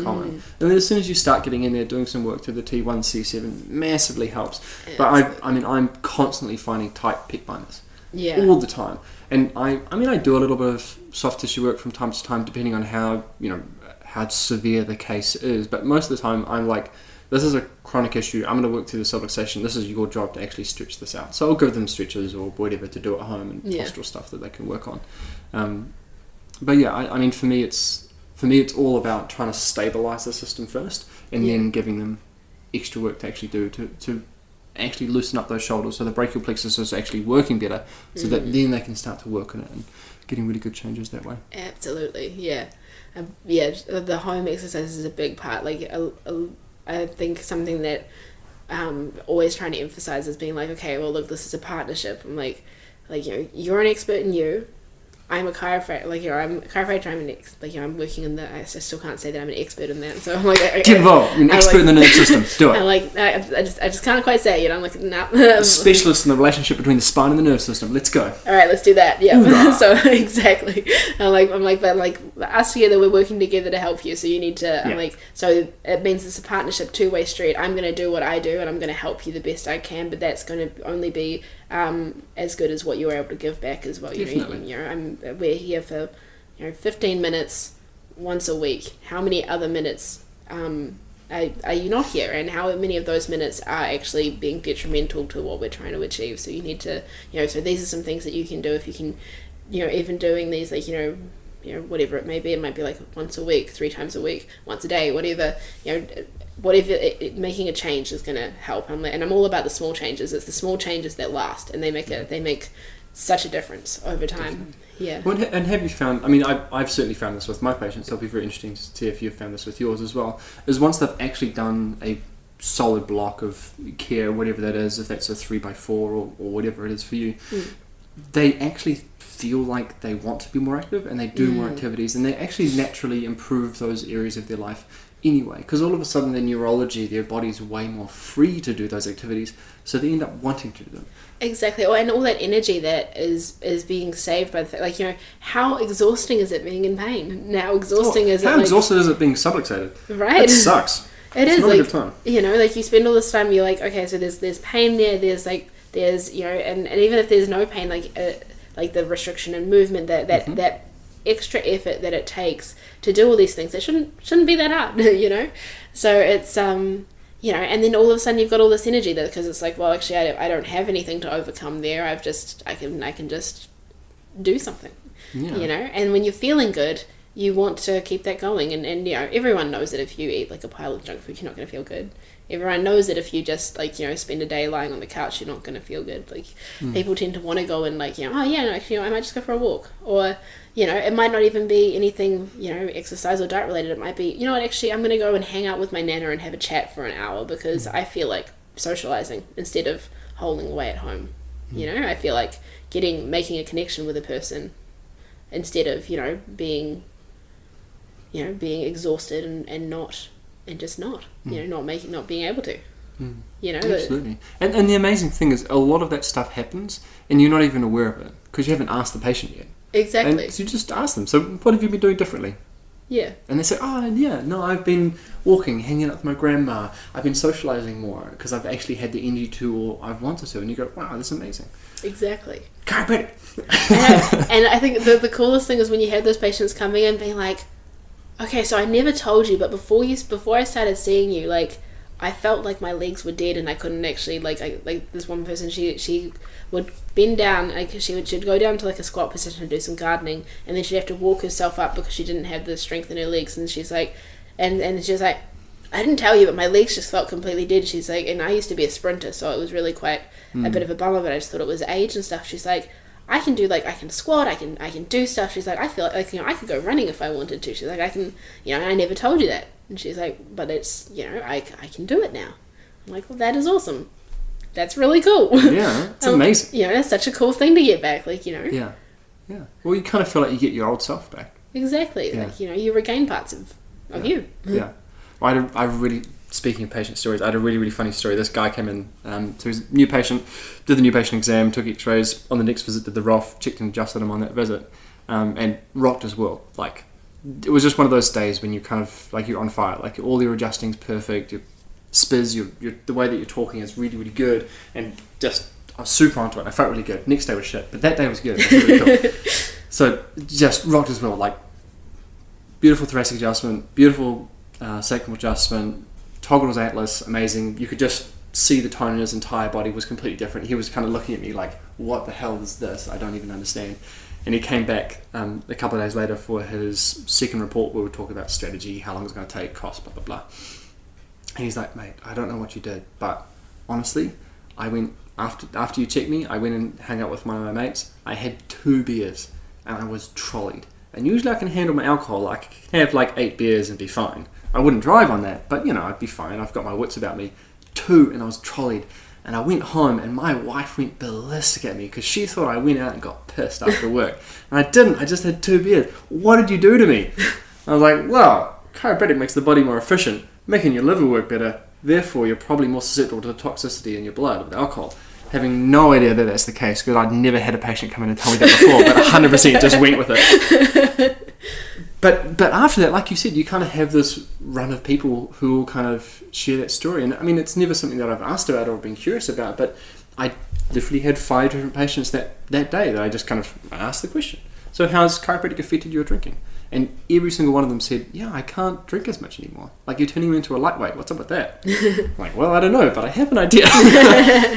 common. And then as soon as you start getting in there, doing some work through the T1, C7, massively helps. Yeah, but I'm constantly finding tight pec binders. Yeah. All the time. And I do a little bit of soft tissue work from time to time, depending on how severe the case is, but most of the time I'm like, this is a chronic issue, I'm going to work through the subluxation, this is your job to actually stretch this out. So I'll give them stretches or whatever to do at home, and postural stuff that they can work on. But yeah, I mean, for me it's all about trying to stabilize the system first, and then giving them extra work to actually do to actually loosen up those shoulders, so the brachial plexus is actually working better, so that then they can start to work on it and getting really good changes that way. Absolutely, yeah. The home exercise is a big part. Like, I think something that always trying to emphasize is being like, okay, well, look, this is a partnership. I'm like, you know, you're an expert in you. I'm a chiropractor. Like, you know, I'm a chiropractor. I'm working in the. I still can't say that I'm an expert in that. So I'm like, get involved. You're an expert in the nerve system. Do it. I'm like, I just can't quite say it. You know, I'm like, nah. Specialist in the relationship between the spine and the nerve system. Let's go. All right, let's do that. Yeah. So exactly. I'm like, but like us together, we're working together to help you. So you need to. Yeah. I'm like, so it means it's a partnership, 2-way street. I'm going to do what I do, and I'm going to help you the best I can. But that's going to only be as good as what you're able to give back as well. Definitely. You know, we're here for 15 minutes once a week. How many other minutes are you not here, and how many of those minutes are actually being detrimental to what we're trying to achieve? So you need to, so these are some things that you can do. If you can, even doing these, like, whatever it may be, it might be like once a week, 3 times a week, once a day, whatever, making a change is going to help. And I'm all about the small changes. It's the small changes that last, and they make such a difference over time. Definitely. Yeah. Well, and have you found, I've certainly found this with my patients, so it'll be very interesting to see if you've found this with yours as well, is once they've actually done a solid block of care, whatever that is, if that's a 3x4 or whatever it is for you, they actually feel like they want to be more active, and they do more activities, and they actually naturally improve those areas of their life anyway, because all of a sudden their neurology, their body's way more free to do those activities, so they end up wanting to do them. Exactly. And all that energy that is being saved by the how exhausting is it being in pain? How exhausting is it? How exhausted is it being subluxated? Right. It sucks. It's not a good time. You spend all this time, you're like, okay, so there's pain there, there's and even if there's no pain, like the restriction in movement, that extra effort that it takes to do all these things, it shouldn't be that hard, So it's and then all of a sudden you've got all this energy there, because it's like, well, actually I don't have anything to overcome there. I can just do something, And when you're feeling good, you want to keep that going, and everyone knows that if you eat like a pile of junk food, you're not going to feel good. everyone knows that if you just like, you know, spend a day lying on the couch, you're not going to feel good. Like people tend to want to go and like, you know, oh yeah, no, actually, you know, I might just go for a walk, or you know, it might not even be anything, you know, exercise or diet related. It might be, you know what, actually I'm going to go and hang out with my nana and have a chat for an hour because I feel like socializing instead of holding away at home. You know, I feel like making a connection with a person instead of, you know, being exhausted and not, you know, not being able to, you know. Absolutely. And the amazing thing is a lot of that stuff happens and you're not even aware of it because you haven't asked the patient yet. Exactly. And so you just ask them, so what have you been doing differently? Yeah. And they say, oh yeah, no, I've been walking, hanging out with my grandma, I've been socialising more because I've actually had the energy to, or I've wanted to. And you go, wow, that's amazing. Exactly. Chiropractic. And I think the coolest thing is when you have those patients coming in being like, okay, so I never told you, but before I started seeing you, like, I felt like my legs were dead and I couldn't actually, like this one person, she would bend down, like she'd go down to like a squat position and do some gardening, and then she'd have to walk herself up because she didn't have the strength in her legs, and she's like, and she's like, I didn't tell you, but my legs just felt completely dead. She's like, and I used to be a sprinter, so it was really quite a bit of a bummer, but I just thought it was age and stuff. She's like, I can squat, I can do stuff. She's like, I feel like, you know, I could go running if I wanted to. She's like, I can, you know, I never told you that. And she's like, but it's, you know, I can do it now. I'm like, well, that is awesome. That's really cool. Yeah, it's amazing. You know, that's such a cool thing to get back, like, you know. Yeah. Well, you kind of feel like you get your old self back. Exactly. Yeah. Like, you know, you regain parts of you. Yeah. Well, speaking of patient stories, I had a really, really funny story. This guy came in, so he's a new patient, did the new patient exam, took x-rays. On the next visit, did the ROF, checked and adjusted him on that visit, and rocked his world. Like, it was just one of those days when you kind of, like, you're on fire. Like, all your adjusting's perfect, your spiz, the way that you're talking is really, really good, and just, I was super onto it. I felt really good. Next day was shit, but that day was good. It was really cool. So, just rocked his world. Like, beautiful thoracic adjustment, beautiful sacral adjustment, toggled his atlas, amazing. You could just see the tone in his entire body was completely different. He was kind of looking at me like, what the hell is this? I don't even understand. And he came back a couple of days later for his second report. We were talking about strategy, how long it's going to take, cost, blah, blah, blah. And he's like, mate, I don't know what you did, but honestly, I went, after you checked me, I went and hung out with one of my mates. I had 2 beers and I was trolleyed. And usually I can handle my alcohol. I can have like 8 beers and be fine. I wouldn't drive on that, but you know, I'd be fine. I've got my wits about me. 2, and I was trolleyed. And I went home, and my wife went ballistic at me because she thought I went out and got pissed after work. And I didn't. I just had 2 beers. What did you do to me? I was like, well, chiropractic makes the body more efficient, making your liver work better. Therefore, you're probably more susceptible to the toxicity in your blood with alcohol. Having no idea that that's the case, because I'd never had a patient come in and tell me that before, but 100% just went with it. But after that, like you said, you kind of have this run of people who will kind of share that story. And I mean, it's never something that I've asked about or been curious about, but I literally had 5 different patients that day that I just kind of asked the question. So how's chiropractic affected your drinking? And every single one of them said, yeah, I can't drink as much anymore. Like, you're turning me into a lightweight. What's up with that? I'm like, well, I don't know, but I have an idea.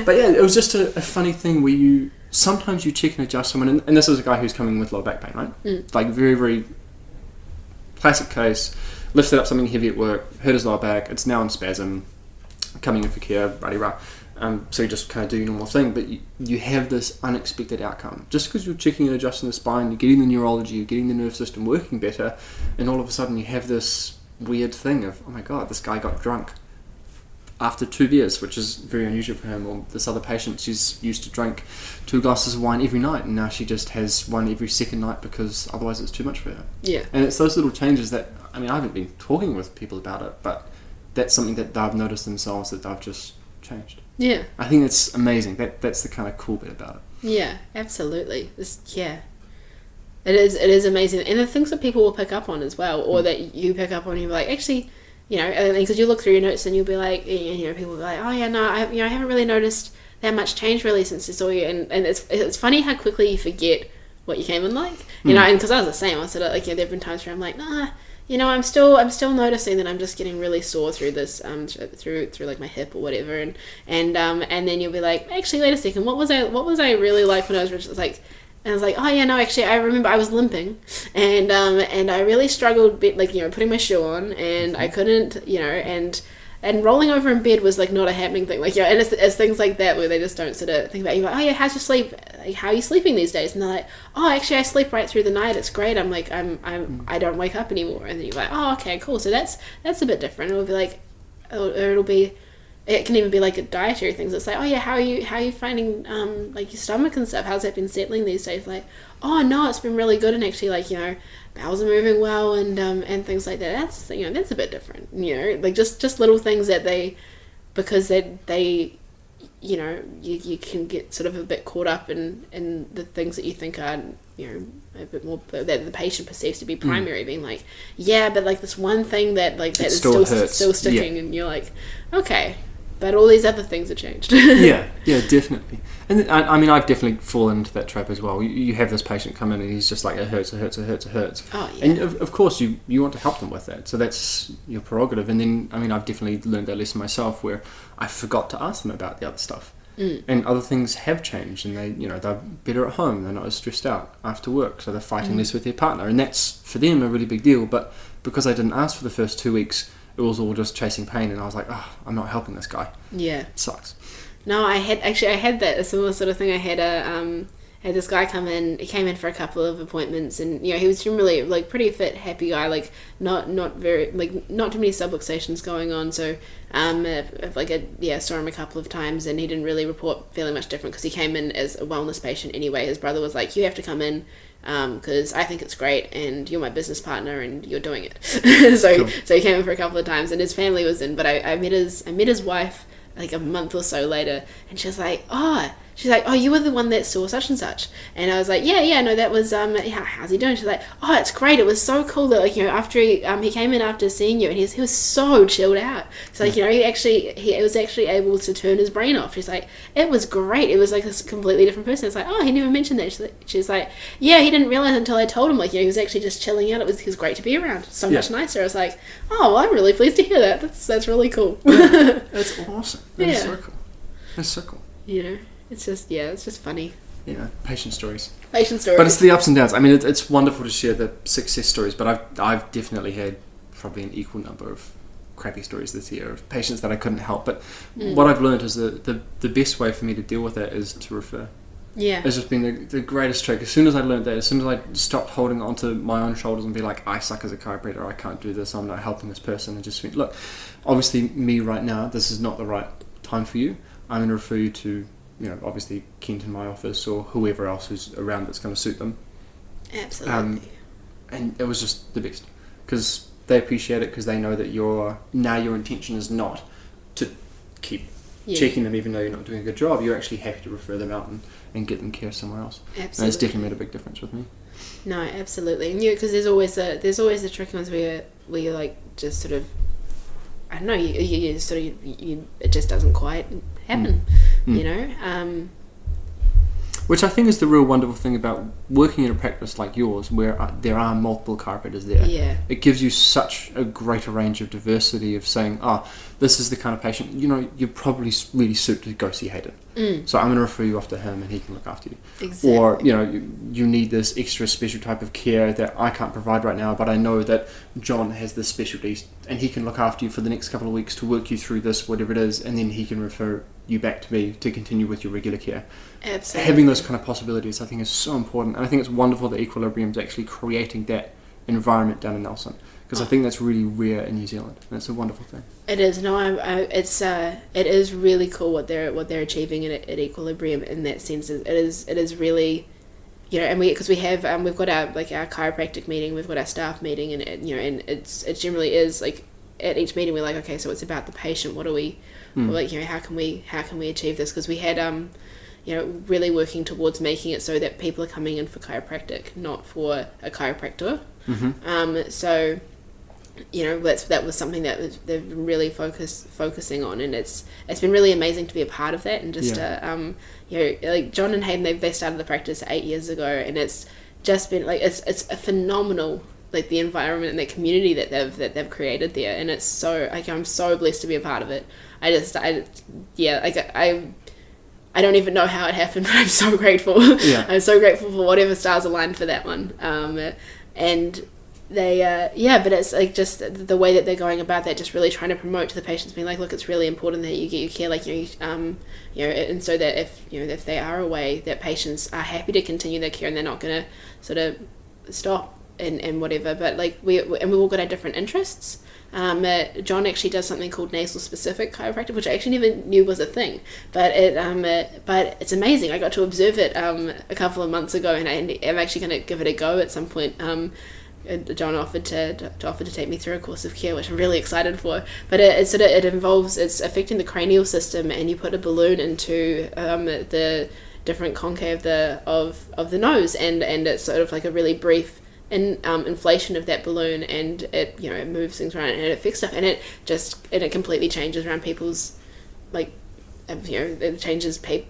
But yeah, it was just a funny thing where sometimes you check and adjust someone. And this is a guy who's coming with low back pain, right? Like, very, very classic case, lifted up something heavy at work, hurt his lower back, it's now in spasm, coming in for care, rah-de-rah. So you just kind of do your normal thing, but you have this unexpected outcome. Just because you're checking and adjusting the spine, you're getting the neurology, you're getting the nerve system working better, and all of a sudden you have this weird thing of, oh my god, this guy got drunk after 2 beers, which is very unusual for him. Or this other patient, she's used to drink 2 glasses of wine every night, and now she just has one every second night because otherwise it's too much for her. Yeah. And it's those little changes that, I mean, I haven't been talking with people about it, but that's something that they've noticed themselves, that they've just changed. Yeah. I think that's amazing. That's the kind of cool bit about it. Yeah, absolutely. It is amazing. And the things that people will pick up on as well, or that you pick up on, and you're like, actually, you know, because you look through your notes and you'll be like, you know, people will be like, oh yeah, no, I haven't really noticed that much change really since I saw you. And it's funny how quickly you forget what you came in like, you know, and because I was the same. I said, like, yeah, there've been times where I'm like, nah, you know, I'm still noticing that I'm just getting really sore through this, through like my hip or whatever, and then you'll be like, actually, wait a second, what was I really like when I was like. And I was like, oh yeah, no, actually, I remember I was limping, and I really struggled, like, you know, putting my shoe on, and I couldn't, you know, and and rolling over in bed was like not a happening thing, like, and it's things like that where they just don't sort of think about you, like, oh yeah, how's your sleep, like, how are you sleeping these days? And they're like, oh, actually I sleep right through the night, it's great, I'm like, I don't wake up anymore. And then you're like, oh, okay, cool, so that's a bit different. It'll be like, or it can even be like a dietary things. It's like, oh yeah, how are you finding like your stomach and stuff? How's that been settling these days? Like, oh no, it's been really good, and actually, like, bowels are moving well, and things like that. That's that's a bit different. Like just little things that because they you can get sort of a bit caught up in the things that you think are a bit more that the patient perceives to be primary, being like, yeah, but like this one thing that like that is still sticking, and you're like, okay. But all these other things have changed. yeah, definitely. And I mean, I've definitely fallen into that trap as well. You have this patient come in and he's just like, it hurts. Oh, yeah. And of course, you want to help them with that. So that's your prerogative. And then, I mean, I've definitely learned that lesson myself where I forgot to ask them about the other stuff. And other things have changed, and they're better at home. They're not as stressed out after work, so they're fighting less with their partner. And that's, for them, a really big deal. But because I didn't ask for the first 2 weeks, it was all just chasing pain, and I was like, oh, I'm not helping this guy. Yeah. It sucks. No, I had that, a similar sort of thing. I had this guy come in. He came in for a couple of appointments, and he was generally like pretty fit, happy guy, like not very, like, not too many subluxations going on. So saw him a couple of times, and he didn't really report feeling much different because he came in as a wellness patient anyway. His brother was like, you have to come in because I think it's great, and you're my business partner, and you're doing it. So he came in for a couple of times, and his family was in. But I met his wife like a month or so later, and she was like, oh, you were the one that saw such and such. And I was like, yeah, no, that was, how's he doing? She's like, oh, it's great. It was so cool that, like, after he came in after seeing you, and he was so chilled out. So, like, he was actually able to turn his brain off. She's like, it was great. It was like a completely different person. It's like, oh, he never mentioned that. She's like, yeah, he didn't realize until I told him, like, he was actually just chilling out. He was great to be around. So much nicer. I was like, oh, well, I'm really pleased to hear that. That's really cool. Yeah, that's awesome. That's so cool. That's so cool. It's just funny. Patient stories. But it's the ups and downs. I mean, it's wonderful to share the success stories, but I've definitely had probably an equal number of crappy stories this year of patients that I couldn't help. But what I've learned is the best way for me to deal with that is to refer. Yeah. It's just been the greatest trick. As soon as I learned that, as soon as I stopped holding onto my own shoulders and be like, I suck as a chiropractor, I can't do this, I'm not helping this person, and just went, look, obviously me right now, this is not the right time for you. I'm going to refer you to obviously Kent in my office or whoever else who's around that's going to suit them. Absolutely. And it was just the best because they appreciate it because they know that your intention is not to keep checking them even though you're not doing a good job. You're actually happy to refer them out and get them care somewhere else. Absolutely. And it's definitely made a big difference with me. No, absolutely. And because there's always the tricky ones where you're like just sort of, I don't know, you sort of it just doesn't quite happen, Which I think is the real wonderful thing about working in a practice like yours, where there are multiple chiropractors there. Yeah. It gives you such a greater range of diversity of saying, this is the kind of patient, you're probably really suited to go see Hayden. So I'm going to refer you off to him and he can look after you. Exactly. Or, you need this extra special type of care that I can't provide right now, but I know that John has this specialty and he can look after you for the next couple of weeks to work you through this, whatever it is, and then he can refer you back to me to continue with your regular care. Absolutely. Having those kind of possibilities, I think, is so important. And I think it's wonderful that Equilibrium's actually creating that environment down in Nelson, because I think that's really rare in New Zealand. And it's a wonderful thing. It is. No, it is really cool what they're achieving at Equilibrium in that sense. It is really, and we've got our chiropractic meeting, we've got our staff meeting, and it generally is like at each meeting we're like, okay, so it's about the patient. What do we, how can we achieve this? Because we had really working towards making it so that people are coming in for chiropractic, not for a chiropractor. So that was something that they've really focusing on, and it's been really amazing to be a part of that. And just like John and Hayden, they started the practice 8 years ago, and it's just been like it's a phenomenal, like, the environment and the community that they've created there, and it's so, like, I'm so blessed to be a part of it. I don't even know how it happened, but I'm so grateful. I'm so grateful for whatever stars aligned for that one. And but it's like just the way that they're going about that, just really trying to promote to the patients, being like, look, it's really important that you get your care, like, and so that if they are away, that patients are happy to continue their care and they're not going to sort of stop and whatever. But like we all got our different interests. John actually does something called nasal specific chiropractic, which I actually never knew was a thing, but it's amazing. I got to observe it a couple of months ago, and I'm actually going to give it a go at some point. John offered to take me through a course of care, which I'm really excited for. But it involves, it's affecting the cranial system, and you put a balloon into the different concave of the nose, and it's sort of like a really brief inflation of that balloon, and it moves things around and it affects stuff, and it completely changes around people's, like, it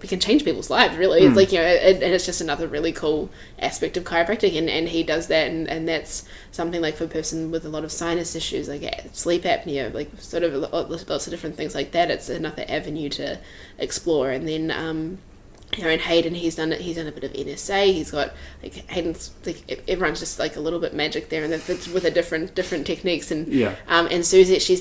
can change people's lives, really. It's like, and it's just another really cool aspect of chiropractic, and he does that, and that's something like for a person with a lot of sinus issues, like sleep apnea, like sort of lots of different things like that. It's another avenue to explore. And then and Hayden, he's done a bit of NSA. He's got, like, Hayden's, like, everyone's just like a little bit magic there, and it's with a different techniques. And and Suzette, she's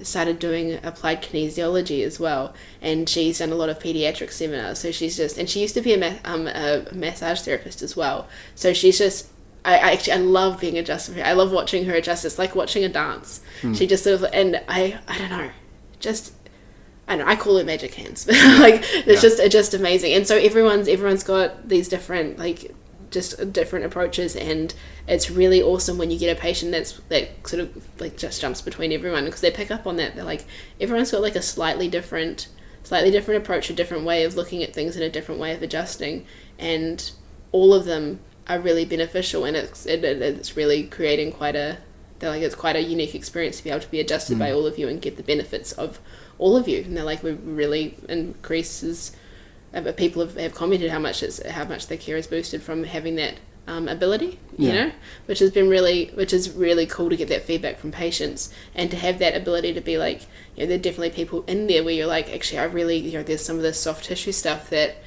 started doing applied kinesiology as well, and she's done a lot of pediatric seminars. So she's just, and she used to be a massage therapist as well. So she's just, I love being adjusted. I love watching her adjust. It's like watching a dance. She just sort of, and I don't know, just. I call it magic hands, but like it's just amazing. And so everyone's got these different, like, just different approaches, and it's really awesome when you get a patient that sort of like just jumps between everyone, because they pick up on that. They're like, everyone's got like a slightly different approach, a different way of looking at things, and a different way of adjusting, and all of them are really beneficial, and it's really creating it's quite a unique experience to be able to be adjusted by all of you and get the benefits of all of you. And they're like, we really increases. People have commented how much their care is boosted from having that ability, which is really cool to get that feedback from patients, and to have that ability to be like, there are definitely people in there where you're like, actually, I really, there's some of this soft tissue stuff that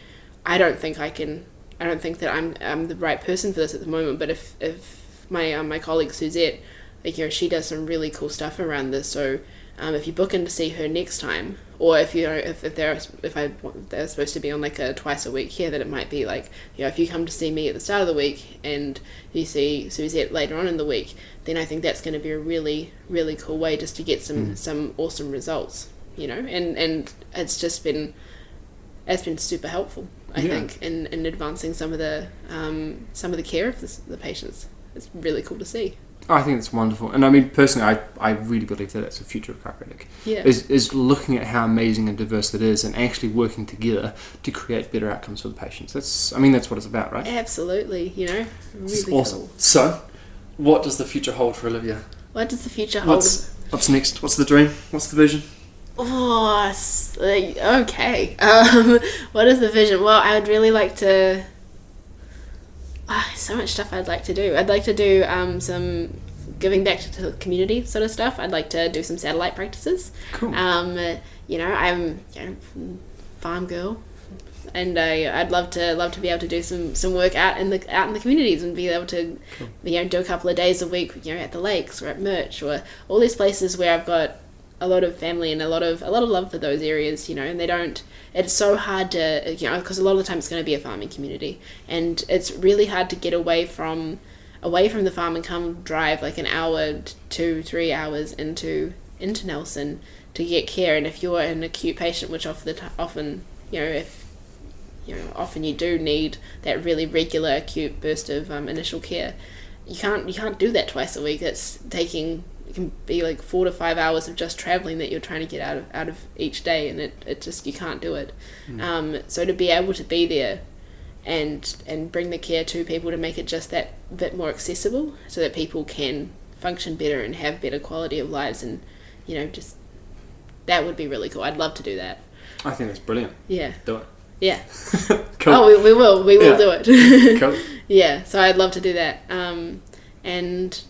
I don't think that I'm the right person for this at the moment. But if my colleague Suzette, like, she does some really cool stuff around this. So if you book in to see her next time, or if they're supposed to be on like a twice a week here, that it might be like, if you come to see me at the start of the week and you see Suzette later on in the week, then I think that's going to be a really, really cool way just to get some awesome results, and it's been super helpful, I think, in advancing some of the care of the patients. It's really cool to see. I think it's wonderful, and I mean, personally, I really believe that that's the future of chiropractic. Is looking at how amazing and diverse it is, and actually working together to create better outcomes for the patients. That's what it's about, right? Absolutely, really it's awesome. Cool. So, what does the future hold for Olivia? What does the future hold? What's next? What's the dream? What's the vision? Oh, okay. What is the vision? Well, I would really like to. So much stuff I'd like to do. I'd like to do some giving back to the community sort of stuff. I'd like to do some satellite practices. Cool. I'm farm girl, and I'd love to be able to do some work out in the communities, and be able to do a couple of days a week at the lakes or at Merch, or all these places where I've got a lot of family and a lot of love for those areas, and they don't. It's so hard to, because a lot of the time it's going to be a farming community, and it's really hard to get away from the farm and come drive like an hour to 3 hours into Nelson to get care. And if you're an acute patient, which often you do need that really regular acute burst of initial care, you can't do that twice a week. It can be like 4 to 5 hours of just traveling that you're trying to get out of each day, and it just, you can't do it. So to be able to be there and bring the care to people, to make it just that bit more accessible, so that people can function better and have better quality of lives, and just, that would be really cool. I'd love to do that. I think that's brilliant. Yeah. Do it. Yeah. Cool. Oh, we will do it. Cool. Yeah, so I'd love to do that. And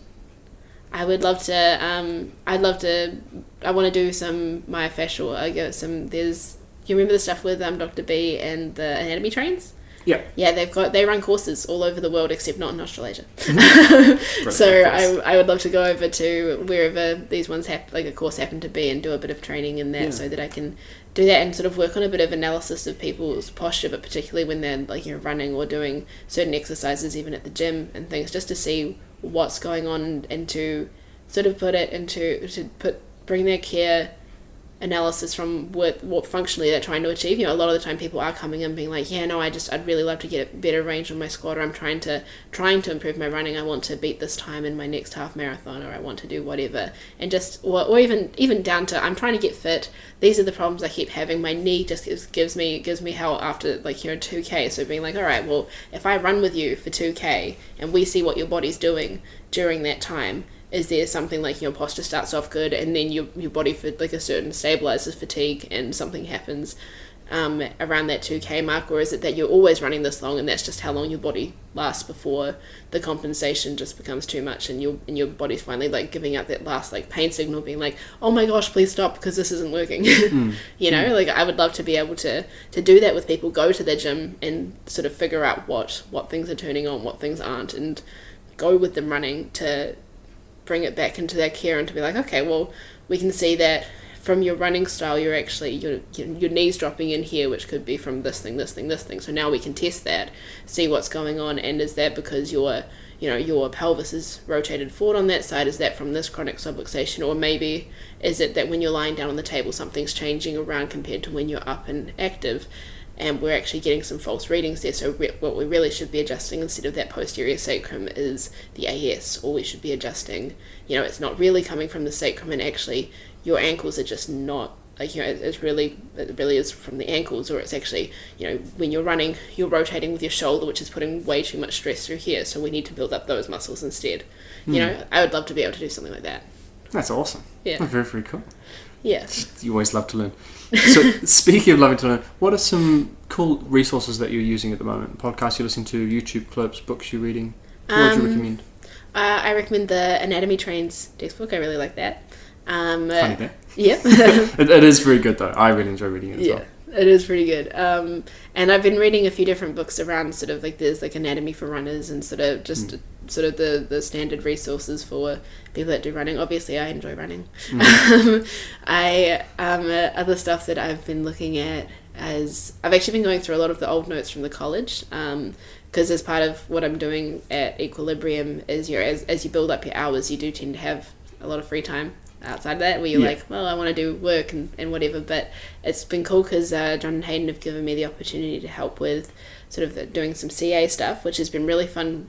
I would love to, I want to do some myofascial, do you remember the stuff with Dr. B and the anatomy trains? Yeah, they run courses all over the world except not in Australasia. Mm-hmm. So I would love to go over to wherever these ones like a course happen to be and do a bit of training in that, so that I can do that and sort of work on a bit of analysis of people's posture, but particularly when they're like running or doing certain exercises even at the gym and things, just to see what's going on and to sort of bring their care analysis from what functionally they're trying to achieve. A lot of the time people are coming in being like, I'd really love to get a better range on my squat, or I'm trying to improve my running, I want to beat this time in my next half marathon, or I want to do whatever, and just or even down to I'm trying to get fit, these are the problems I keep having, my knee just gives me hell after 2K. So being like, all right, well, if I run with you for 2K and we see what your body's doing during that time, is there something like your posture starts off good and then your body for like a certain stabilizes fatigue and something happens around that 2K mark, or is it that you're always running this long and that's just how long your body lasts before the compensation just becomes too much and your body's finally like giving out that last like pain signal, being like, oh my gosh, please stop because this isn't working. Like I would love to be able to do that with people, go to their gym and sort of figure out what things are turning on, what things aren't, and go with them running to bring it back into their care and to be like, okay, well, we can see that from your running style, you're actually your knees dropping in here, which could be from this thing. So now we can test that, see what's going on, and is that because your pelvis is rotated forward on that side? Is that from this chronic subluxation, or maybe is it that when you're lying down on the table, something's changing around compared to when you're up and active? And we're actually getting some false readings there. So what we really should be adjusting instead of that posterior sacrum is the AS, or we should be adjusting, it's not really coming from the sacrum, and actually your ankles are just not, it really is from the ankles, or it's actually, when you're running, you're rotating with your shoulder, which is putting way too much stress through here. So we need to build up those muscles instead. I would love to be able to do something like that. That's awesome. Yeah. Very, very cool. Yeah. You always love to learn. So speaking of loving to learn, what are some cool resources that you're using at the moment? Podcasts you're listening to, YouTube clips, books you're reading? What would you recommend? I recommend the Anatomy Trains textbook. I really like that. Funny there. Yeah. It is very good though. I really enjoy reading it as well. It is pretty good. And I've been reading a few different books around sort of like there's like Anatomy for Runners and sort of just sort of the standard resources for people that do running. Obviously I enjoy running. Other stuff that I've been looking at as I've actually been going through a lot of the old notes from the college, because as part of what I'm doing at Equilibrium is as you build up your hours, you do tend to have a lot of free time outside of that where you're like, well, I want to do work and whatever. But it's been cool because John and Hayden have given me the opportunity to help with sort of doing some CA stuff, which has been really fun,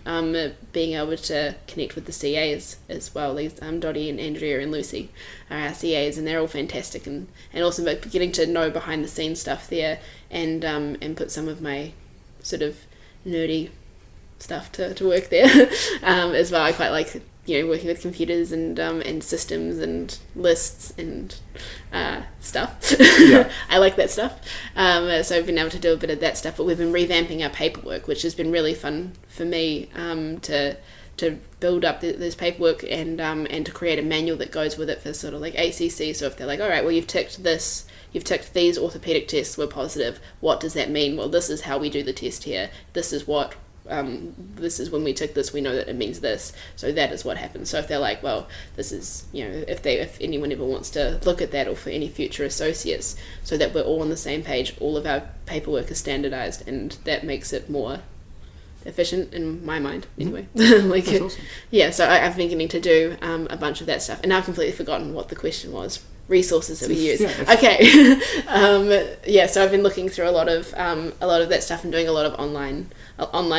being able to connect with the CAs as well. These Dottie and Andrea and Lucy are our CAs, and they're all fantastic, and also getting to know behind the scenes stuff there, and put some of my sort of nerdy stuff to work there as well. I quite like working with computers and systems and lists and stuff. Yeah. I like that stuff. So I've been able to do a bit of that stuff, but we've been revamping our paperwork, which has been really fun for me to build up this paperwork and to create a manual that goes with it for sort of like ACC. So if they're like, all right, well, you've ticked these orthopedic tests were positive. What does that mean? Well, this is how we do the test here. This is what this is when we tick this, we know that it means this, so that is what happens. So if they're like, well, this is, if anyone ever wants to look at that, or for any future associates, so that we're all on the same page, all of our paperwork is standardized, and that makes it more efficient in my mind anyway. That's awesome. Yeah, so I've been getting to do a bunch of that stuff, and now I've completely forgotten what the question was. Resources that we use. Okay. So I've been looking through a lot of that stuff and doing a lot of online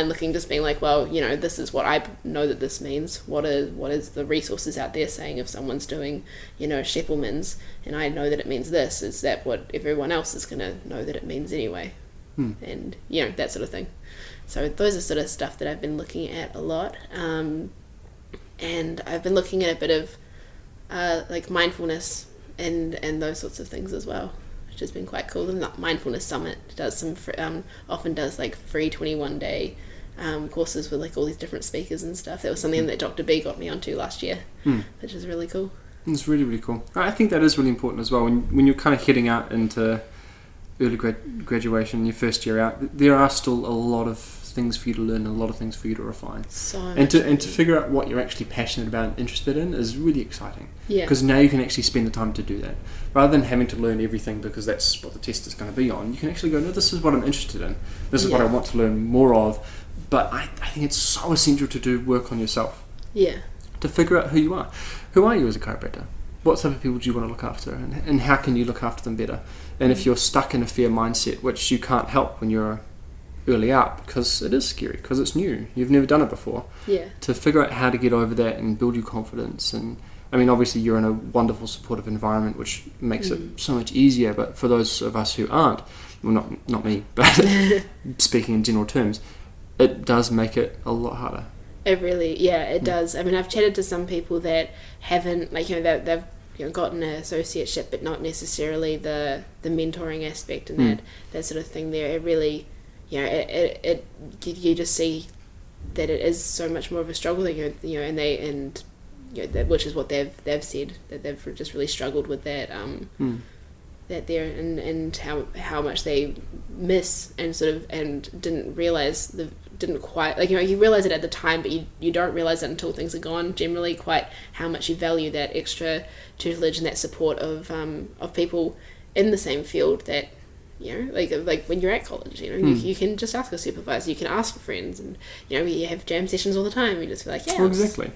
looking, just being like, well, this is what I know that this means. What is the resources out there saying if someone's doing, Sheppelman's, and I know that it means this, is that what everyone else is going to know that it means anyway? And, that sort of thing. So those are sort of stuff that I've been looking at a lot. And I've been looking at a bit of like mindfulness and those sorts of things as well, which has been quite cool. And the Mindfulness Summit does some often does like free 21-day courses with like all these different speakers and stuff. That was something that Dr. B got me onto last year, which is really cool. It's really, really cool. I think that is really important as well when you're kind of heading out into early graduation, your first year out, there are still a lot of things for you to learn, a lot of things for you to refine. And to figure out what you're actually passionate about and interested in is really exciting. Yeah. Because now you can actually spend the time to do that. Rather than having to learn everything because that's what the test is going to be on, you can actually go, no, this is what I'm interested in. This is what I want to learn more of. But I think it's so essential to do work on yourself. Yeah. To figure out who you are. Who are you as a chiropractor? What type of people do you want to look after? And how can you look after them better? And if you're stuck in a fear mindset, which you can't help when you're early out, because it is scary, because it's new, you've never done it before, to figure out how to get over that and build your confidence. And I mean, obviously you're in a wonderful supportive environment, which makes it so much easier, but for those of us who aren't, well, not me, but speaking in general terms, it does make it a lot harder. It really, it does. I mean, I've chatted to some people that haven't, like, they've gotten an associateship, but not necessarily the mentoring aspect and that sort of thing there. It really, you just see that it is so much more of a struggle, that, which is what they've said, that they've just really struggled with that that there, and how much they miss and didn't realize didn't quite, you realize it at the time, but you don't realize it until things are gone, generally, quite how much you value that extra tutelage and that support of people in the same field that, like when you're at college, you can just ask a supervisor, you can ask for friends, and you have jam sessions all the time. You just feel like, exactly.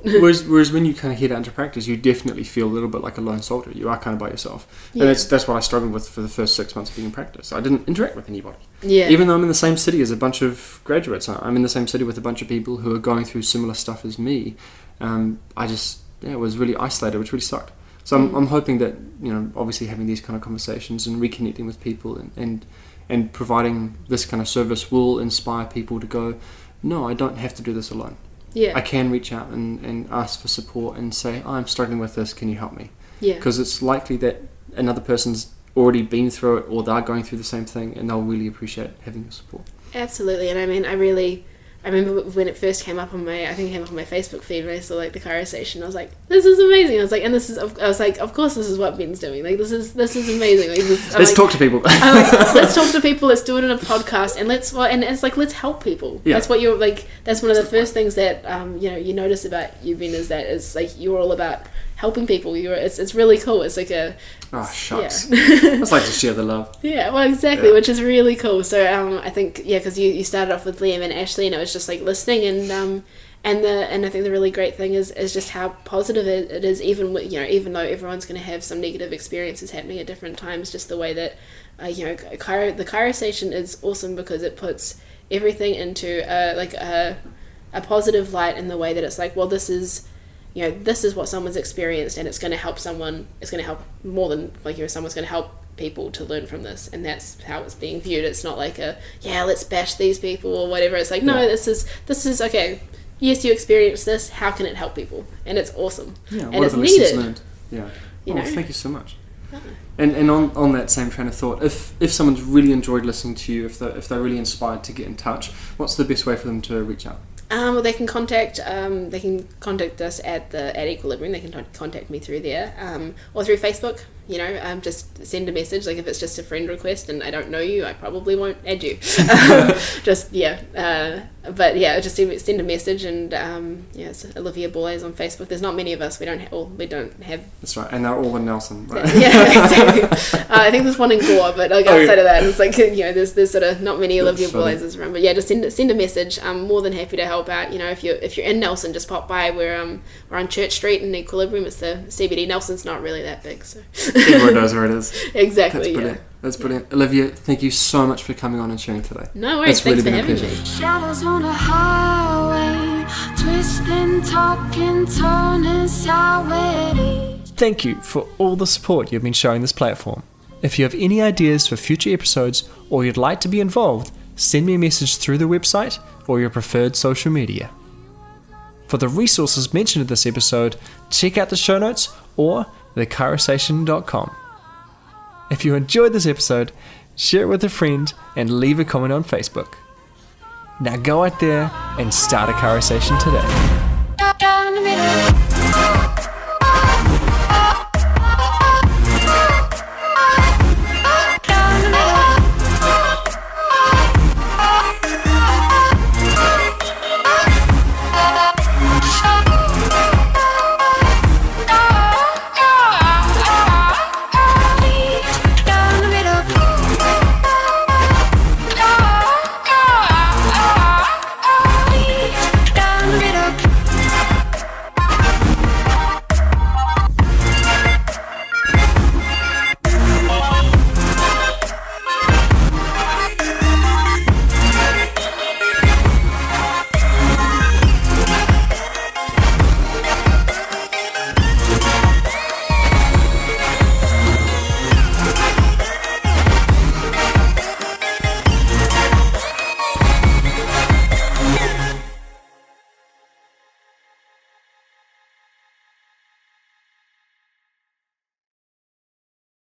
Whereas when you kind of head out into practice, you definitely feel a little bit like a lone soldier. You are kind of by yourself, and that's what I struggled with for the first 6 months of being in practice. I didn't interact with anybody. Even though I'm in the same city as a bunch of graduates, I'm in the same city with a bunch of people who are going through similar stuff as me. I just was really isolated, which really sucked. So I'm hoping that, obviously having these kind of conversations and reconnecting with people and providing this kind of service will inspire people to go, no, I don't have to do this alone. I can reach out and ask for support and say, I'm struggling with this, can you help me? Because it's likely that another person's already been through it, or they're going through the same thing, and they'll really appreciate having your support. Absolutely. And I mean, I remember when it first came up on my Facebook feed, when I saw like the Chirosation, I was like, this is amazing. I was like, of course this is what Ben's doing. Like, this is amazing. Like, let's talk to people. Let's talk to people. Let's do it in a podcast, and let's help people. That's what you're like. That's one of the first things that you notice about you, Ben, is like you're all about helping people. It's really cool. It's like a shucks. It's like to share the love. Well, exactly, which is really cool. So I think because you started off with Liam and Ashley, and it was just like listening, and I think the really great thing is just how positive it is, even though everyone's going to have some negative experiences happening at different times. Just the way that the Chirosation is awesome, because it puts everything into a positive light, in the way that it's like, well, this is what someone's experienced, and it's going to help someone. It's going to help more than someone's going to help people to learn from this, and that's how it's being viewed. It's not like let's bash these people or whatever. It's like, no, this is okay. Yes, you experienced this. How can it help people? And it's awesome. And what it's are the lessons needed. learned? Thank you so much. And on that same train of thought, if someone's really enjoyed listening to you, if they're really inspired to get in touch, what's the best way for them to reach out? Well, they can contact us at Equilibrium. They can contact me through there, or through Facebook. Just send a message. Like, if it's just a friend request and I don't know you, I probably won't add you. Just send a message, and it's Olivia Borlase on Facebook. There's not many of us. We don't have. That's right, and they're all in Nelson, right? Exactly. I think there's one in Gore, but outside of that, it's like there's sort of not many Olivia Borlases around. But just send a message. I'm more than happy to help out. If you're in Nelson, just pop by. We're on Church Street in Equilibrium. It's the CBD. Nelson's not really that big, so. Everyone knows where it is. Exactly. That's brilliant. Olivia, thank you so much for coming on and sharing today. No worries. Thanks for having me. Shadows on a highway, twisting, talking, turning sideways. Thank you for all the support you've been showing this platform. If you have any ideas for future episodes, or you'd like to be involved, send me a message through the website or your preferred social media. For the resources mentioned in this episode, check out the show notes or thechirosation.com. If you enjoyed this episode, share it with a friend and leave a comment on Facebook. Now go out there and start a Chirosation today.